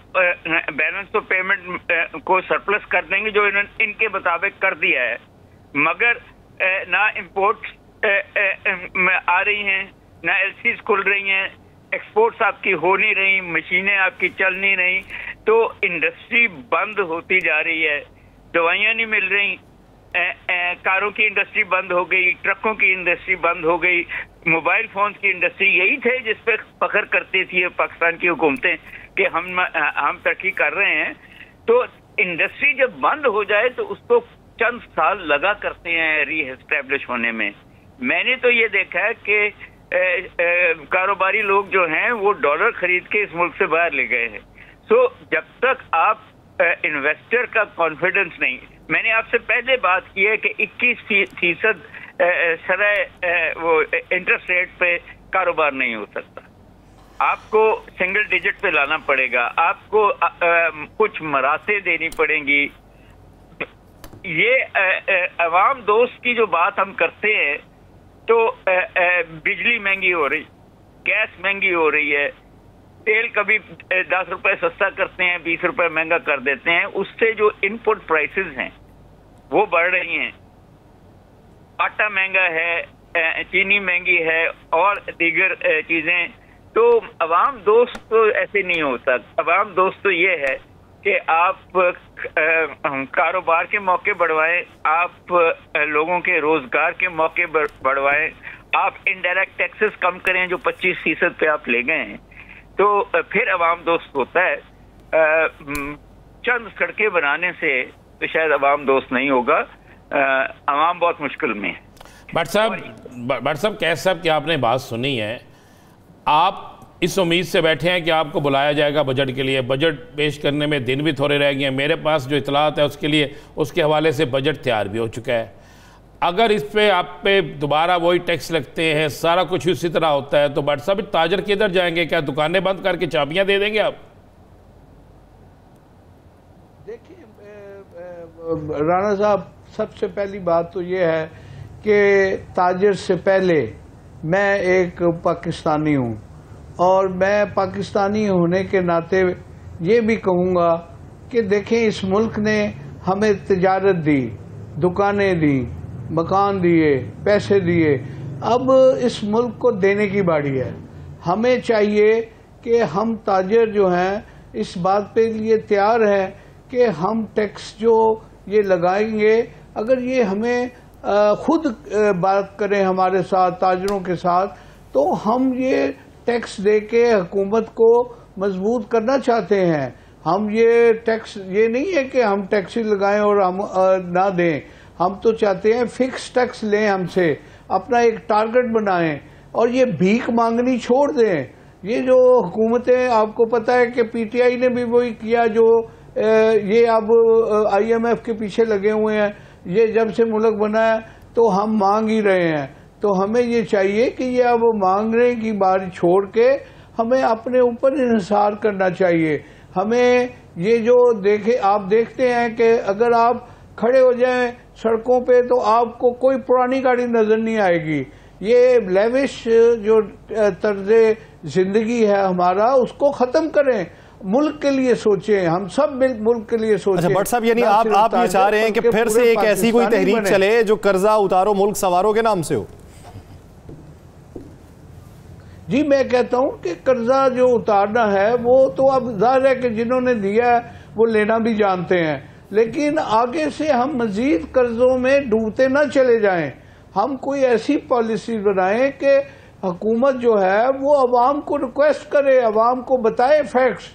बैलेंस ऑफ पेमेंट को सरप्लस कर देंगे, जो इन्होंने इनके मुताबिक कर दिया है, मगर ना इंपोर्ट आ रही हैं, ना LCs खुल रही हैं, एक्सपोर्ट्स आपकी हो नहीं रही, मशीनें आपकी चल नहीं रही, तो इंडस्ट्री बंद होती जा रही है। दवाइयाँ नहीं मिल रही, कारों की इंडस्ट्री बंद हो गई, ट्रकों की इंडस्ट्री बंद हो गई, मोबाइल फोन्स की इंडस्ट्री, यही थे जिस पे फख्र करती थी पाकिस्तान की हुकूमतें कि हम तरक्की कर रहे हैं। तो इंडस्ट्री जब बंद हो जाए तो उसको चंद साल लगा करते हैं रीएस्टैब्लिश होने में। मैंने तो ये देखा है कि कारोबारी लोग जो हैं वो डॉलर खरीद के इस मुल्क से बाहर ले गए हैं। सो जब तक आप इन्वेस्टर का कॉन्फिडेंस नहीं, मैंने आपसे पहले बात की है कि 21% सराय वो इंटरेस्ट रेट पे कारोबार नहीं हो सकता। आपको सिंगल डिजिट पे लाना पड़ेगा, आपको कुछ मराते देनी पड़ेंगी। ये अवाम दोस्त की जो बात हम करते हैं तो बिजली महंगी हो रही, गैस महंगी हो रही है, तेल कभी 10 रुपए सस्ता करते हैं, 20 रुपए महंगा कर देते हैं, उससे जो इनपुट प्राइसेस हैं वो बढ़ रही हैं। आटा महंगा है, चीनी महंगी है और दीगर चीजें। तो अवाम दोस्त तो ऐसे नहीं होता। अवाम दोस्त तो ये है कि आप कारोबार के मौके बढ़वाएं, आप लोगों के रोजगार के मौके बढ़वाएं, आप इनडायरेक्ट टैक्सेस कम करें जो 25% पे आप ले गए हैं, तो फिर अवाम दोस्त होता है। चंद सड़कें बनाने से तो शायद अवाम दोस्त नहीं होगा, अवाम बहुत मुश्किल में है। भट्ट साहब कैस साहब की आपने बात सुनी है, आप इस उम्मीद से बैठे हैं कि आपको बुलाया जाएगा बजट के लिए। बजट पेश करने में दिन भी थोड़े रह गए हैं, मेरे पास जो इतलात है उसके लिए उसके हवाले से बजट तैयार भी हो चुका है। अगर इस पे आप पे दोबारा वही टैक्स लगते हैं, सारा कुछ उसी तरह होता है, तो भट्ट साहब ताजर किधर जाएंगे? क्या दुकानें बंद करके चाबियां दे देंगे आप? देखिए राणा साहब, सबसे पहली बात तो ये है कि ताजर से पहले मैं एक पाकिस्तानी हूँ, और मैं पाकिस्तानी होने के नाते ये भी कहूँगा कि देखें, इस मुल्क ने हमें तिजारत दी, दुकानें दी, मकान दिए, पैसे दिए, अब इस मुल्क को देने की बारी है। हमें चाहिए कि हम ताजर जो हैं इस बात पे लिए तैयार हैं कि हम टैक्स जो ये लगाएंगे, अगर ये हमें खुद बात करें हमारे साथ, ताजरों के साथ, तो हम ये टैक्स दे के हुकूमत को मजबूत करना चाहते हैं। हम ये टैक्स, ये नहीं है कि हम टैक्स ही लगाएं और हम ना दें। हम तो चाहते हैं फिक्स टैक्स लें हमसे, अपना एक टारगेट बनाएं और ये भीख मांगनी छोड़ दें। ये जो हुकूमतें, आपको पता है कि पीटीआई ने भी वही किया, जो ये अब IMF के पीछे लगे हुए हैं। ये जब से मुल्क बना है तो हम मांग ही रहे हैं। तो हमें ये चाहिए कि ये अब मांगने की बात छोड़ के हमें अपने ऊपर इंहिसार करना चाहिए। हमें ये जो आप देखते हैं कि अगर आप खड़े हो जाएं सड़कों पे तो आपको कोई पुरानी गाड़ी नजर नहीं आएगी। ये लेविश जो तर्ज़े जिंदगी है हमारा, उसको खत्म करें, मुल्क के लिए सोचें, हम सब मुल्क के लिए सोचें। अच्छा भट्ट साहब, यानी आप ये चाह रहे हैं कि फिर से एक ऐसी कोई तहरीक चले जो कर्जा उतारो मुल्क सवारों के नाम से हो? जी, मैं कहता हूं कि कर्जा जो उतारना है वो तो अब जाहिर है कि जिन्होंने दिया है वो लेना भी जानते हैं, लेकिन आगे से हम मजीद कर्जों में डूबते ना चले जाएं। हम कोई ऐसी पॉलिसी बनाएं कि हुकूमत जो है वो अवाम को रिक्वेस्ट करे, अवाम को बताए फैक्ट्स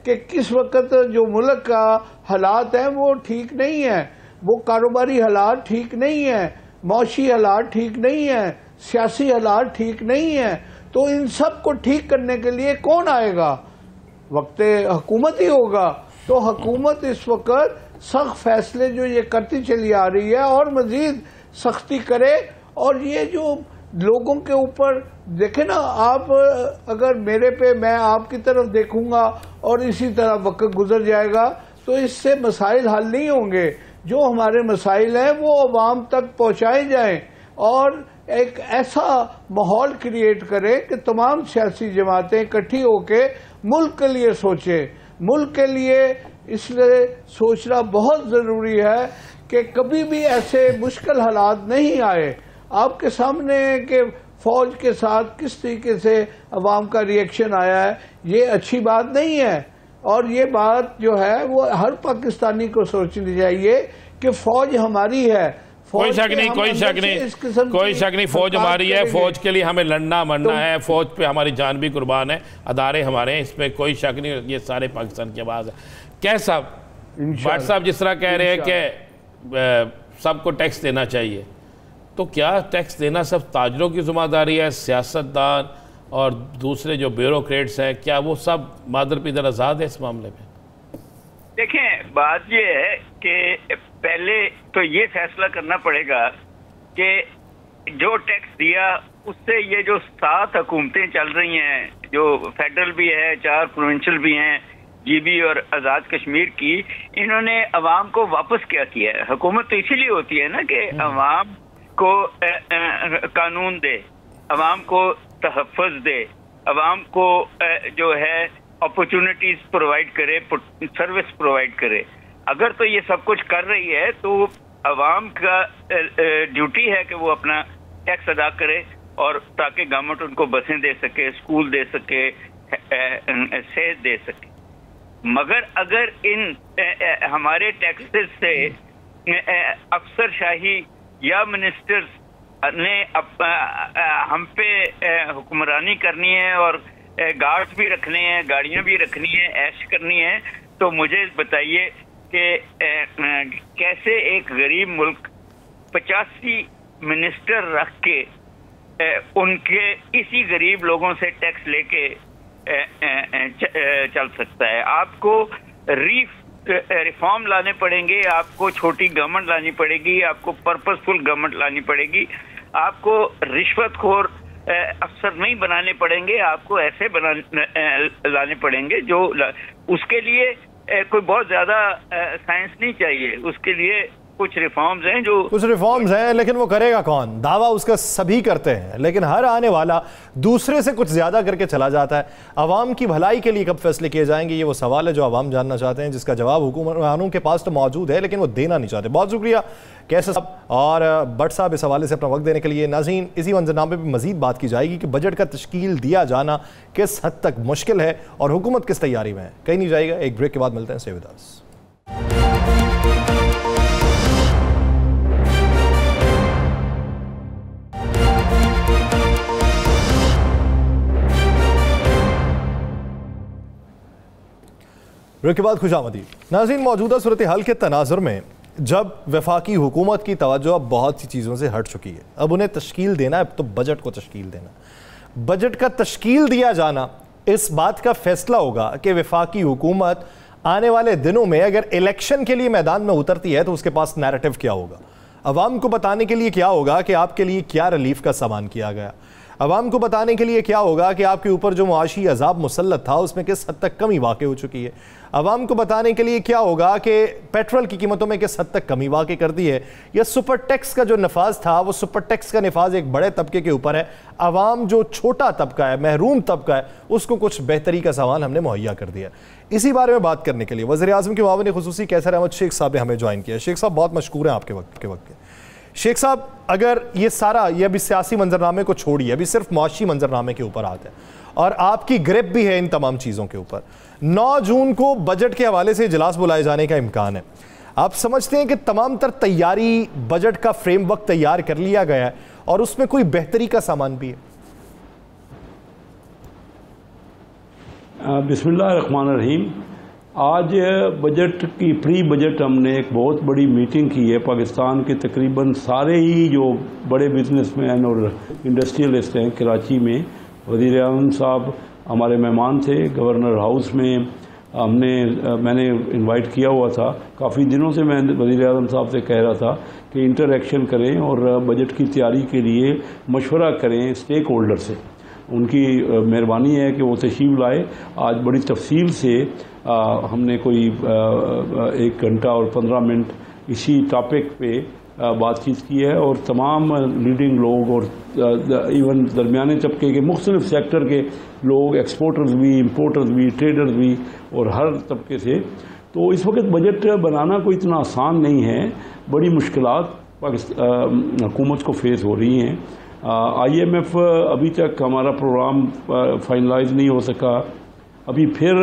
कि किस वक्त जो मुल्क का हालात हैं वो ठीक नहीं है, वो कारोबारी हालात ठीक नहीं है, मौशी हालात ठीक नहीं है, सियासी हालात ठीक नहीं है। तो इन सब को ठीक करने के लिए कौन आएगा? वक्त हुकूमत ही होगा। तो हुकूमत इस वक्त सख्त फैसले जो ये करती चली आ रही है और मजीद सख्ती करे। और ये जो लोगों के ऊपर देखे ना, आप अगर मेरे पे, मैं आपकी तरफ देखूंगा और इसी तरह वक्त गुजर जाएगा तो इससे मसाइल हल नहीं होंगे। जो हमारे मसाइल हैं वो अवाम तक पहुंचाए जाएं और एक ऐसा माहौल क्रिएट करें कि तमाम सियासी जमातें इकट्ठी होकर मुल्क के लिए सोचें। मुल्क के लिए इसलिए सोचना बहुत ज़रूरी है कि कभी भी ऐसे मुश्किल हालात नहीं आए। आपके सामने कि फौज के साथ किस तरीके से अवाम का रिएक्शन आया है, ये अच्छी बात नहीं है। और ये बात जो है वो हर पाकिस्तानी को सोचनी चाहिए कि फौज हमारी है। कोई शक नहीं, कोई शक नहीं, कोई शक नहीं, फौज हमारी है, फौज के लिए हमें लड़ना मरना है, फौज पे हमारी जान भी कुर्बान है, अदारे हमारे हैं, इसमें कोई शक नहीं। ये सारे पाकिस्तान की आवाज़ है। क्या साहब, भट्ट साहब जिस तरह कह रहे हैं कि सबको टैक्स देना चाहिए, तो क्या टैक्स देना सब ताजरों की जिम्मेदारी है? सियासतदान और दूसरे जो ब्यूरोक्रेट्स हैं, क्या वो सब मादर पिदर आज़ाद है इस मामले में? देखें, बात ये है कि पहले तो ये फैसला करना पड़ेगा कि जो टैक्स दिया उससे ये जो 7 हुकूमतें चल रही हैं, जो फेडरल भी है, 4 प्रोविंशियल भी हैं, GB और आज़ाद कश्मीर की, इन्होंने अवाम को वापस क्या किया है? हुकूमत तो इसीलिए होती है ना कि अवाम को कानून दे, अवाम को तहफ़्फ़ुज़ दे, अवाम को जो है अपॉर्चुनिटीज प्रोवाइड करे, सर्विस प्रोवाइड करे। अगर तो ये सब कुछ कर रही है तो अवाम का ड्यूटी है कि वो अपना टैक्स अदा करे, और ताकि गवर्नमेंट उनको बसें दे सके, स्कूल दे सके, सेहत दे सके। मगर अगर इन हमारे टैक्सेस से अफसरशाही या मिनिस्टर्स ने हम पे हुक्मरानी करनी है और गार्ड्स भी रखने हैं, गाड़ियां भी रखनी है, ऐश करनी है, तो मुझे बताइए कि कैसे एक गरीब मुल्क 85 मिनिस्टर रख के उनके इसी गरीब लोगों से टैक्स लेके चल सकता है। आपको रिफॉर्म लाने पड़ेंगे, आपको छोटी गवर्नमेंट लानी पड़ेगी, आपको पर्पसफुल गवर्नमेंट लानी पड़ेगी, आपको रिश्वतखोर अफसर नहीं बनाने पड़ेंगे, आपको ऐसे लाने पड़ेंगे जो उसके लिए कोई बहुत ज्यादा साइंस नहीं चाहिए, उसके लिए कुछ रिफॉर्म्स हैं लेकिन वो करेगा कौन? दावा उसका सभी करते हैं, लेकिन हर आने वाला दूसरे से कुछ ज्यादा करके चला जाता है। अवाम की भलाई के लिए कब फैसले किए जाएंगे, ये वो सवाल है जो अवाम जानना चाहते हैं, जिसका जवाब हुकूमरानों के पास तो मौजूद है लेकिन वो देना नहीं चाहते। बहुत शुक्रिया कैसे साहब और भट्ट साहब इस हवाले से अपना वक्त देने के लिए। नाज़रीन, इसी मंजरनामे पर मजीद बात की जाएगी कि बजट का तश्कील दिया जाना किस हद तक मुश्किल है और हुकूमत किस तैयारी में है। कहीं नहीं जाएगा, एक ब्रेक के बाद मिलते हैं। Stay with us. ब्रेक के बाद खुशामदीद। नाज़रीन, मौजूदा सूरत हाल के तनाजुर में जब वफाकी हुकूमत की तवज्जो अब बहुत सी चीज़ों से हट चुकी है, अब उन्हें तश्कील देना है, तो बजट को तश्कील देना। बजट का तश्कील दिया जाना इस बात का फैसला होगा कि वफाकी हुकूमत आने वाले दिनों में अगर इलेक्शन के लिए मैदान में उतरती है तो उसके पास नैरेटिव क्या होगा, अवाम को बताने के लिए क्या होगा कि आपके लिए क्या रिलीफ का सामान किया गया, अवाम को बताने के लिए क्या होगा कि आपके ऊपर जो मुआशी अजाब मुसल्लत था उसमें किस हद तक कमी वाक़ हो चुकी है, अवाम को बताने के लिए क्या होगा कि पेट्रोल की कीमतों में किस हद तक कमी वाक़ कर दी है, या सुपर टैक्स का जो नफाज था वो सुपर टैक्स का नफाज एक बड़े तबके के ऊपर है, अवाम जो छोटा तबका है, महरूम तबका है, उसको कुछ बेहतरी का सामान हमने मुहैया कर दिया। इसी बारे में बात करने के लिए वज़ीर आज़म के मुआविन खुसूसी कैसर अहमद शेख साहब ने हमें ज्वाइन किया। शेख साहब, बहुत मशकूर हैं आपके वक्त के। शेख साहब, अगर ये सारा ये अभी सियासी मंजरनामे को छोड़िए, अभी सिर्फ मुआशी मंजरनामे के ऊपर आते हैं और आपकी ग्रिप भी है इन तमाम चीज़ों के ऊपर, 9 जून को बजट के हवाले से इजलास बुलाए जाने का इम्कान है, आप समझते हैं कि तमाम तर तैयारी बजट का फ्रेमवर्क तैयार कर लिया गया है और उसमें कोई बेहतरी का सामान भी है? बिस्मिल्लाहिर्रहमानिर्रहीम। आज बजट की प्री बजट हमने एक बहुत बड़ी मीटिंग की है। पाकिस्तान के तकरीबन सारे ही जो बड़े बिजनेसमैन और इंडस्ट्रियलिस्ट हैं कराची में, वज़ीर आज़म साहब हमारे मेहमान थे। गवर्नर हाउस में मैंने इनवाइट किया हुआ था। काफ़ी दिनों से मैं वज़ीर आज़म साहब से कह रहा था कि इंटरैक्शन करें और बजट की तैयारी के लिए मशवरा करें स्टेक होल्डर से। उनकी मेहरबानी है कि वो तशरीफ़ लाए। आज बड़ी तफसील से हमने कोई 1 घंटा और 15 मिनट इसी टॉपिक पे बातचीत की है और तमाम लीडिंग लोग और इवन दरमियाने तबके के मुख्तलिफ सेक्टर के लोग, एक्सपोर्टर्स भी, इम्पोर्टर्स भी, ट्रेडर्स भी और हर तबके से। तो इस वक्त बजट बनाना कोई इतना आसान नहीं है, बड़ी मुश्किलात हुकूमत को फेस हो रही हैं। IMF अभी तक हमारा प्रोग्राम फाइनलाइज नहीं हो सका। अभी फिर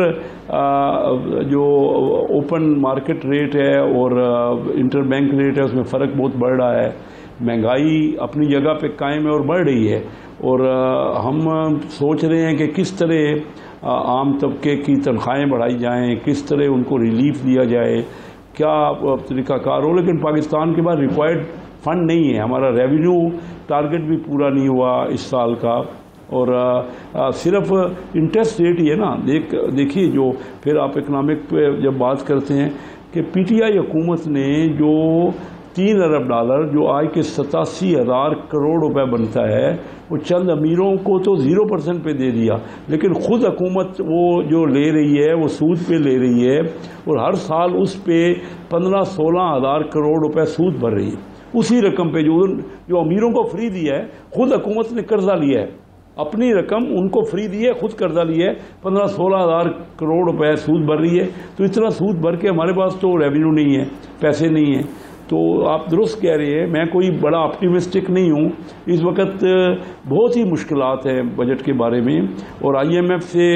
जो ओपन मार्केट रेट है और इंटरबैंक रेट है उसमें फ़र्क बहुत बढ़ रहा है। महंगाई अपनी जगह पे कायम है और बढ़ रही है और हम सोच रहे हैं कि किस तरह आम तबके की तनख्वाहें बढ़ाई जाएं, किस तरह उनको रिलीफ दिया जाए, क्या तरीक़ाकार हो। लेकिन पाकिस्तान के पास रिक्वायर्ड फंड नहीं है। हमारा रेवेन्यू टारगेट भी पूरा नहीं हुआ इस साल का और सिर्फ इंटरेस्ट रेट ही है ना। देखिए जो फिर आप इकनॉमिक पे जब बात करते हैं कि PTI हुकूमत ने जो $3 अरब जो आज के 87,000 करोड़ रुपए बनता है वो चंद अमीरों को तो 0% पे दे दिया, लेकिन ख़ुद हुकूमत वो जो ले रही है वो सूद पे ले रही है और हर साल उस पे 15-16 हज़ार करोड़ रुपए सूद भर रही है। उसी रकम पे जो अमीरों को फ्री दिया है, खुद हुकूमत ने कर्जा लिया है, अपनी रकम उनको फ्री दी है, खुद कर्जा लिया है, 15-16 हज़ार करोड़ रुपए सूद भर रही है। तो इतना सूद भर के हमारे पास तो रेवेन्यू नहीं है, पैसे नहीं है। तो आप दुरुस्त कह रहे हैं, मैं कोई बड़ा ऑप्टिमिस्टिक नहीं हूँ। इस वक्त बहुत ही मुश्किलात हैं बजट के बारे में, और IMF से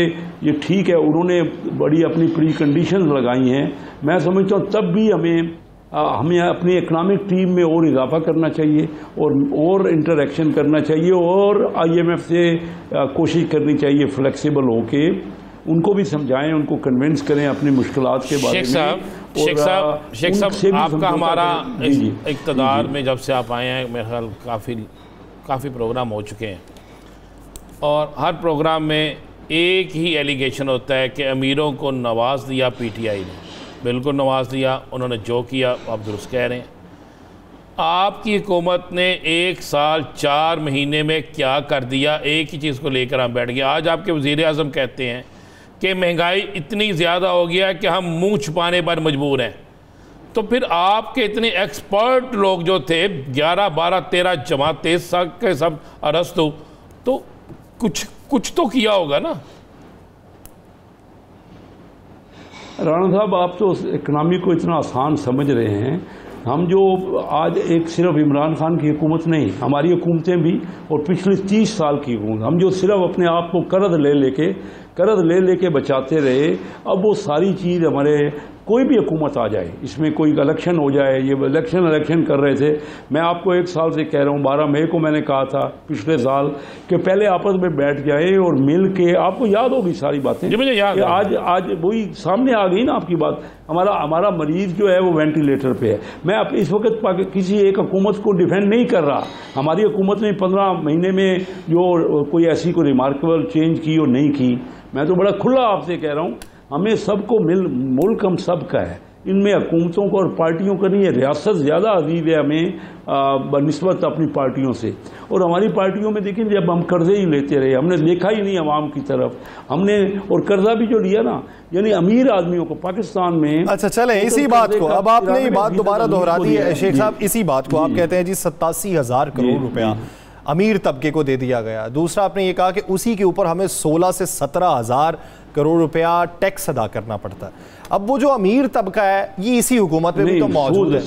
ये ठीक है, उन्होंने बड़ी अपनी प्री कंडीशन लगाई हैं। मैं समझता हूँ तब भी हमें अपनी इकनॉमिक टीम में और इजाफा करना चाहिए और इंटरेक्शन करना चाहिए, और IMF से कोशिश करनी चाहिए फ्लेक्सिबल होके उनको भी समझाएं, उनको कन्विंस करें अपनी मुश्किलात के बारे में। शेख साहब आपका हमारा इक़्तिदार में जब से आप आए हैं, मेरे ख्याल काफ़ी प्रोग्राम हो चुके हैं, और हर प्रोग्राम में एक ही एलिगेशन होता है कि अमीरों को नवाज दिया PTI ने। बिल्कुल नवाज दिया, उन्होंने जो किया आप दुरुस्त कह रहे हैं। आपकी हुकूमत ने 1 साल 4 महीने में क्या कर दिया, एक ही चीज़ को लेकर हम बैठ गए। आज आपके वज़ीर आज़म कहते हैं कि महंगाई इतनी ज़्यादा हो गया है कि हम मुंह छुपाने पर मजबूर हैं। तो फिर आपके इतने एक्सपर्ट लोग जो थे 11, 12, 13 जमातें सब के सब अरेस्ट हो, तो कुछ तो किया होगा ना। राणा साहब, आप तो इकनॉमी को इतना आसान समझ रहे हैं। हम जो आज एक सिर्फ इमरान खान की हुकूमत नहीं, हमारी हुकूमतें भी, और पिछले 30 साल की हुकूमत, हम जो सिर्फ अपने आप को कर्ज ले लेके बचाते रहे, अब वो सारी चीज़ हमारे कोई भी हुकूमत आ जाए, इसमें कोई इलेक्शन हो जाए, ये इलेक्शन कर रहे थे। मैं आपको 1 साल से कह रहा हूँ, 12 मई को मैंने कहा था पिछले साल कि पहले आपस में बैठ जाए और मिल के, आपको याद होगी सारी बातें, मुझे याद है। आज वही सामने आ गई ना आपकी बात। हमारा मरीज जो है वो वेंटिलेटर पे है। मैं इस वक्त किसी एक हुकूमत को डिफेंड नहीं कर रहा। हमारी हुकूमत ने 15 महीने में जो कोई ऐसी कोई रिमार्केबल चेंज की और नहीं की, मैं तो बड़ा खुला आपसे कह रहा हूँ, हमें सबको मुल्क हम सब का है, इनमें हुकूमतों को और पार्टियों का नहीं है। रियासत ज़्यादा अजीब है हमें बनिस्बत अपनी पार्टियों से, और हमारी पार्टियों में देखिए जब हम कर्जे ही लेते रहे, हमने देखा ही नहीं आवाम की तरफ हमने, और कर्जा भी जो लिया ना, यानी अमीर आदमियों को पाकिस्तान में। अच्छा चले इसी बात को, अब आपने ये बात दोबारा दोहरा दी है शेख साहब, इसी बात को आप कहते हैं जी 87,000 करोड़ रुपया अमीर तबके को दे दिया गया। दूसरा आपने ये कहा कि उसी के ऊपर हमें 16 से 17,000 करोड़ रुपया टैक्स अदा करना पड़ता है। अब वो जो अमीर तबका है ये इसी हुकूमत में भी तो मौजूद है।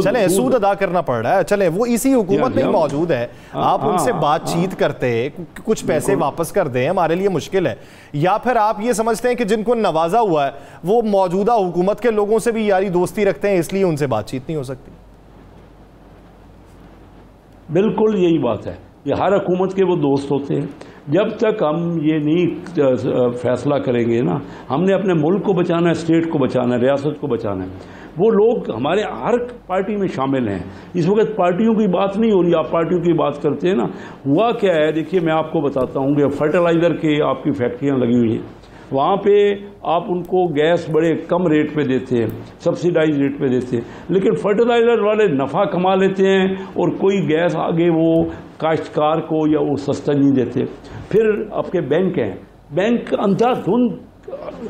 चले सूद अदा करना पड़ रहा है, चले वो इसी हुकूमत में ही मौजूद है। आप उनसे बातचीत करते कुछ पैसे वापस कर दें, हमारे लिए मुश्किल है। या फिर आप ये समझते हैं कि जिनको नवाजा हुआ है वो मौजूदा हुकूमत के लोगों से भी यारी दोस्ती रखते हैं, इसलिए उनसे बातचीत नहीं हो सकती? बिल्कुल यही बात है, ये हर हुकूमत के वो दोस्त होते हैं। जब तक हम ये नहीं फैसला करेंगे ना, हमने अपने मुल्क को बचाना है, स्टेट को बचाना है, रियासत को बचाना है। वो लोग हमारे हर पार्टी में शामिल हैं। इस वक्त पार्टियों की बात नहीं हो रही, आप पार्टियों की बात करते हैं ना। हुआ क्या है देखिए, मैं आपको बताता हूँ कि फर्टिलाइज़र की आपकी फैक्ट्रियाँ लगी हुई हैं, वहाँ पे आप उनको गैस बड़े कम रेट पे देते हैं, सब्सिडाइज रेट पे देते हैं, लेकिन फर्टिलाइज़र वाले नफ़ा कमा लेते हैं और कोई गैस आगे वो काश्तकार को या वो सस्ता नहीं देते। फिर आपके बैंक हैं, बैंक अंधाधुंध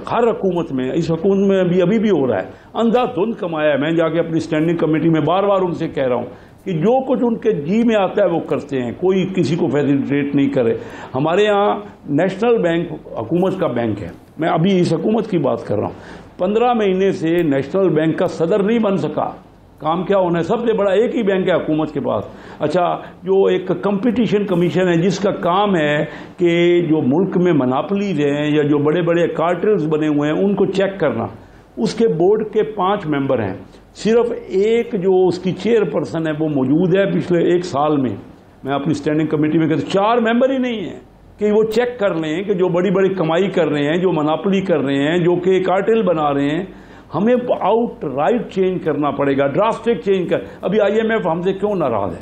हर हुकूमत में, इस हुकूमत में अभी भी हो रहा है, अंधाधुंध कमाया है। मैं जाके अपनी स्टैंडिंग कमेटी में बार बार उनसे कह रहा हूँ कि जो कुछ उनके जी में आता है वो करते हैं, कोई किसी को फैसिलिटेट नहीं करे। हमारे यहाँ नेशनल बैंक हुकूमत का बैंक है, मैं अभी इस हुकूमत की बात कर रहा हूँ। 15 महीने से नेशनल बैंक का सदर नहीं बन सका। काम क्या होना है, सबसे बड़ा एक ही बैंक है हुकूमत के पास। अच्छा, जो एक कंपटीशन कमीशन है जिसका काम है कि जो मुल्क में मोनोपोलीज हैं या जो बड़े बड़े कार्टेल्स बने हुए हैं उनको चेक करना, उसके बोर्ड के 5 मेंबर हैं, सिर्फ एक जो उसकी चेयरपर्सन है वो मौजूद है। पिछले 1 साल में मैं अपनी स्टैंडिंग कमेटी में कहता 4 मेंबर ही नहीं है कि वो चेक कर लें कि जो बड़ी बड़ी कमाई कर रहे हैं, जो मोनोपोली कर रहे हैं, जो कि कार्टेल बना रहे हैं, हमें आउट राइट चेंज करना पड़ेगा, ड्रास्टिक चेंज कर। अभी IMF हमसे क्यों नाराज है,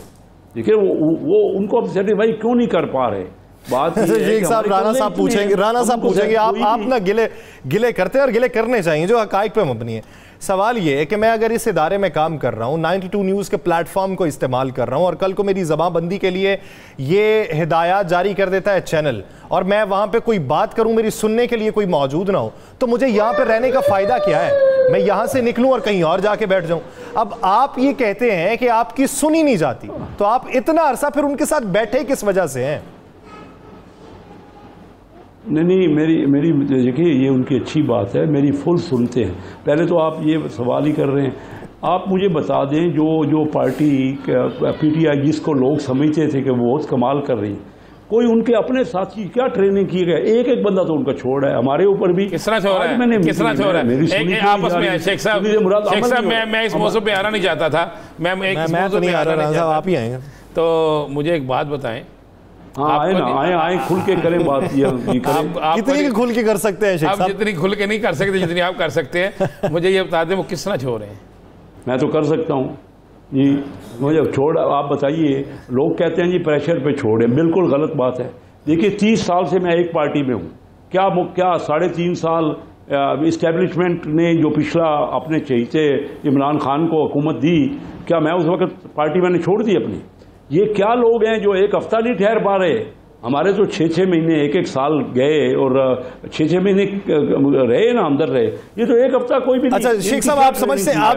देखिए वो उनको अब सेटिस्फाई क्यों नहीं कर पा रहे। बात शेख साहब, राणा साहब पूछेंगे आप ना गिले करते हैं और गिले करने चाहिए जो हकाइक पे मबनी है। सवाल ये है कि मैं अगर इस इदारे में काम कर रहा हूँ, 92 न्यूज़ के प्लेटफॉर्म को इस्तेमाल कर रहा हूँ, और कल को मेरी ज़बानबंदी के लिए ये हिदायत जारी कर देता है चैनल, और मैं वहाँ पे कोई बात करूँ, मेरी सुनने के लिए कोई मौजूद ना हो, तो मुझे यहाँ पे रहने का फ़ायदा क्या है? मैं यहाँ से निकलूँ और कहीं और जाके बैठ जाऊँ। अब आप ये कहते हैं कि आपकी सुनी नहीं जाती, तो आप इतना अरसा फिर उनके साथ बैठे किस वजह से हैं? नहीं, मेरी देखिए ये उनकी अच्छी बात है, मेरी फुल सुनते हैं। पहले तो आप ये सवाल ही कर रहे हैं आप मुझे बता दें जो पार्टी PTI जिसको लोग समझते थे कि वो बहुत कमाल कर रही, कोई उनके अपने साथी क्या ट्रेनिंग किए गए, एक एक बंदा तो उनका छोड़ है, हमारे ऊपर भी किस तरह से हो रहा है, किस तरह से हो रहा है आपस में। शेख साहब मैं इस मौसम पे आना नहीं चाहता था, मैं तो नहीं आ रहा था, आप ही आएंगे। तो मुझे एक बात बताएं। हाँ आए ना, आए खुल के करें बात। कितनी खुल के कर सकते हैं शेख साहब? जितनी खुल के नहीं कर सकते जितनी आप कर सकते हैं। मुझे ये बता दें वो किस तरह छोड़ रहे हैं? मैं तो कर सकता हूँ जी, मुझे छोड़, आप बताइए। लोग कहते हैं जी प्रेशर पे छोड़े, बिल्कुल गलत बात है। देखिए 30 साल से मैं एक पार्टी में हूँ, क्या 3.5 साल इस्टेब्लिशमेंट ने जो पिछला अपने चहीते इमरान खान को हुकूमत दी, क्या मैं उस वक्त पार्टी मैंने छोड़ दी अपनी? ये क्या लोग हैं जो एक हफ्ता नहीं ठहर पा रहे? हमारे तो 6-6 महीने, 1-1 साल गए और 6-6 महीने रहे ना, अंदर रहे। ये तो एक हफ्ता कोई भी नहीं। अच्छा शेख साहब, आप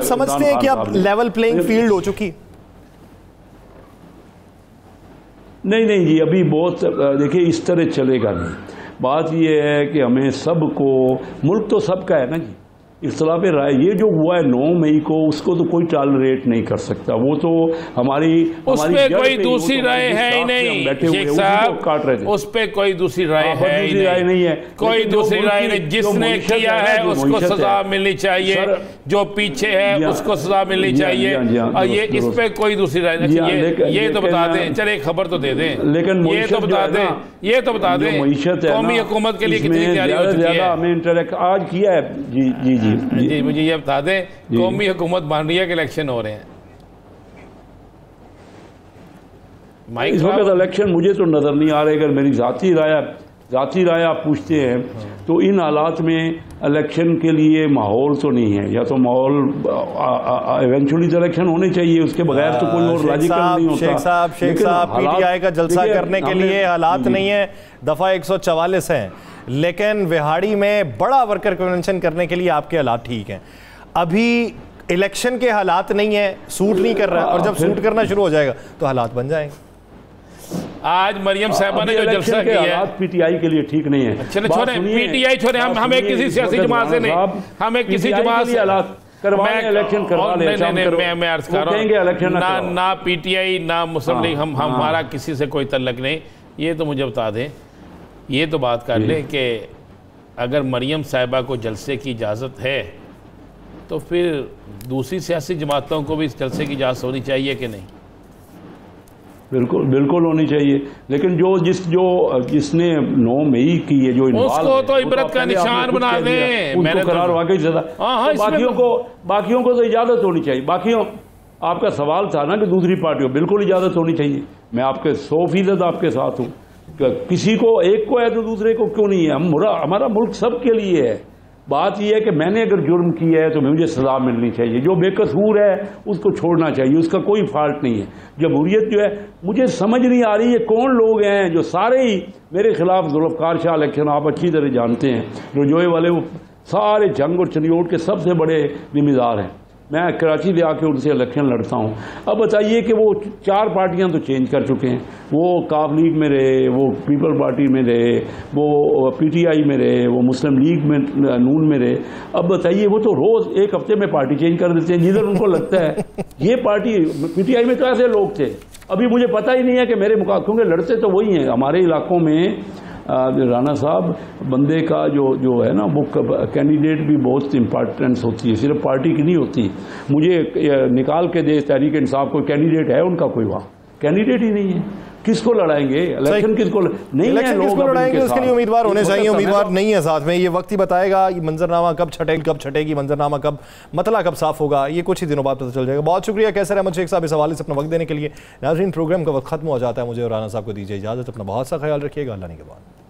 समझते हैं कि अब लेवल प्लेइंग फील्ड हो चुकी? नहीं जी, अभी बहुत, देखिए इस तरह चलेगा नहीं। बात ये है कि हमें सबको, मुल्क तो सबका है ना जी, इख्तिलाफ राय ये जो हुआ है 9 मई को, उसको तो कोई टॉलरेट नहीं कर सकता। वो तो हमारी उस पे कोई दूसरी राय है ही नहीं शेख साहब, काट रहे थे। उस पे कोई दूसरी राय है ही नहीं है, कोई दूसरी राय नहीं। जिसने किया है उसको सजा मिलनी चाहिए, जो पीछे है उसको सजा मिलनी चाहिए, और ये इस पे कोई दूसरी राय नहीं। ये तो बता दें, चले खबर तो दे दें, लेकिन ये तो बता दें, ये तो बता दें कौमी हुकूमत के लिए कितनी तैयारी हो चुकी है। हमें इंटरेक्ट आज किया है जी। जी मुझे ये बता दें, कौमी हुकूमत बन रही है कि इलेक्शन हो रहे हैं? इस वक्त इलेक्शन मुझे तो नजर नहीं आ रहे। अगर मेरी जाती राय आप पूछते हैं तो इन हालात में इलेक्शन के लिए माहौल तो नहीं है। या तो माहौल इवेंचुअली तो इलेक्शन होने चाहिए, उसके बगैर तो कोई और लॉजिकल नहीं होता। शेख साहब PTI का जलसा करने के लिए हालात नहीं है, दफा 144 है, लेकिन विहाड़ी में बड़ा वर्कर कन्वेंशन करने के लिए आपके हालात ठीक हैं। अभी इलेक्शन के हालात नहीं है, सूट नहीं कर रहा है, और जब सूट करना शुरू हो जाएगा तो हालात बन जाएंगे। आज मरियम साहबा ने जो जलसा किया है, PTI के लिए ठीक नहीं है। अच्छा छोड़े PTI छोड़े, हमें किसी सियासी जमात से नहीं, हमें किसी जमात से इलेक्शन करवा ले, मैं अर्ज कर रहा हूं ना PTI ना मुस्लिम लीग, हमारा किसी से कोई तल्लक नहीं। ये तो मुझे बता दें, ये तो बात कर लें कि अगर मरियम साहिबा को जलसे की इजाज़त है तो फिर दूसरी सियासी जमातों को भी इस जलसे की इजाज़त होनी चाहिए कि नहीं? बिल्कुल होनी चाहिए, लेकिन जिसने 9 मई की है, जो उसको तो इबरत का निशान बना दें, मैंने करार वाकई ज़्यादा। बाकियों को तो इजाज़त होनी चाहिए। बाकियों, आपका सवाल था ना कि दूसरी पार्टियों, बिल्कुल इजाज़त होनी चाहिए। मैं आपके 100% आपके साथ हूँ। किसी को एक को है तो दूसरे को क्यों नहीं है? हमारा मुल्क सबके लिए है। बात यह है कि मैंने अगर जुर्म किया है तो मुझे सजा मिलनी चाहिए, जो बेकसूर है उसको छोड़ना चाहिए, उसका कोई फॉल्ट नहीं है। जमहूरियत जो है, मुझे समझ नहीं आ रही है कौन लोग हैं जो सारे ही मेरे खिलाफ, जुल्फ़कार शाह इलेक्शन आप अच्छी तरह जानते हैं, रजोए वाले, वो सारे जंग और चनियोट के सबसे बड़े जिम्मेदार हैं। मैं कराची ले आके उनसे इलेक्शन लड़ता हूँ। अब बताइए कि वो 4 पार्टियां तो चेंज कर चुके हैं, वो काफ लीग में रहे, वो पीपल पार्टी में रहे, वो PTI में रहे, वो मुस्लिम लीग में नून में रहे। अब बताइए, वो तो रोज़ एक हफ्ते में पार्टी चेंज कर देते हैं जिधर उनको लगता है। ये पार्टी PTI में तो ऐसे लोग थे, अभी मुझे पता ही नहीं है कि मेरे मुकाबले, क्योंकि लड़ते तो वही हैं। हमारे इलाकों में राना साहब, बंदे का जो है ना, वो कैंडिडेट भी बहुत इंपॉर्टेंस होती है, सिर्फ पार्टी की नहीं होती। मुझे निकाल के दे तहरीक इंसाफ, कोई कैंडिडेट है उनका? कोई वहाँ कैंडिडेट ही नहीं है। किसको लड़ाएंगे इलेक्शन? किसको नहीं है, किसको लड़ाएंगे? उसके लिए उम्मीदवार होने चाहिए, उम्मीदवार नहीं है साथ में। ये वक्त ही बताएगा, ये मंजरनामा कब छटेगी, मंजरनामा कब, मतला कब साफ होगा, ये कुछ ही दिनों बाद पता चल जाएगा। बहुत शुक्रिया कैसर अहमद शेख साहब इस हवाले से अपना वक्त देने के लिए। नाज़रीन, प्रोग्राम का वक्त खत्म हो जाता है, मुझे और राना साहब को दीजिए इजाज़त। अपना बहुत सा ख्याल रखिएगा। अल्लाह ने के बाद।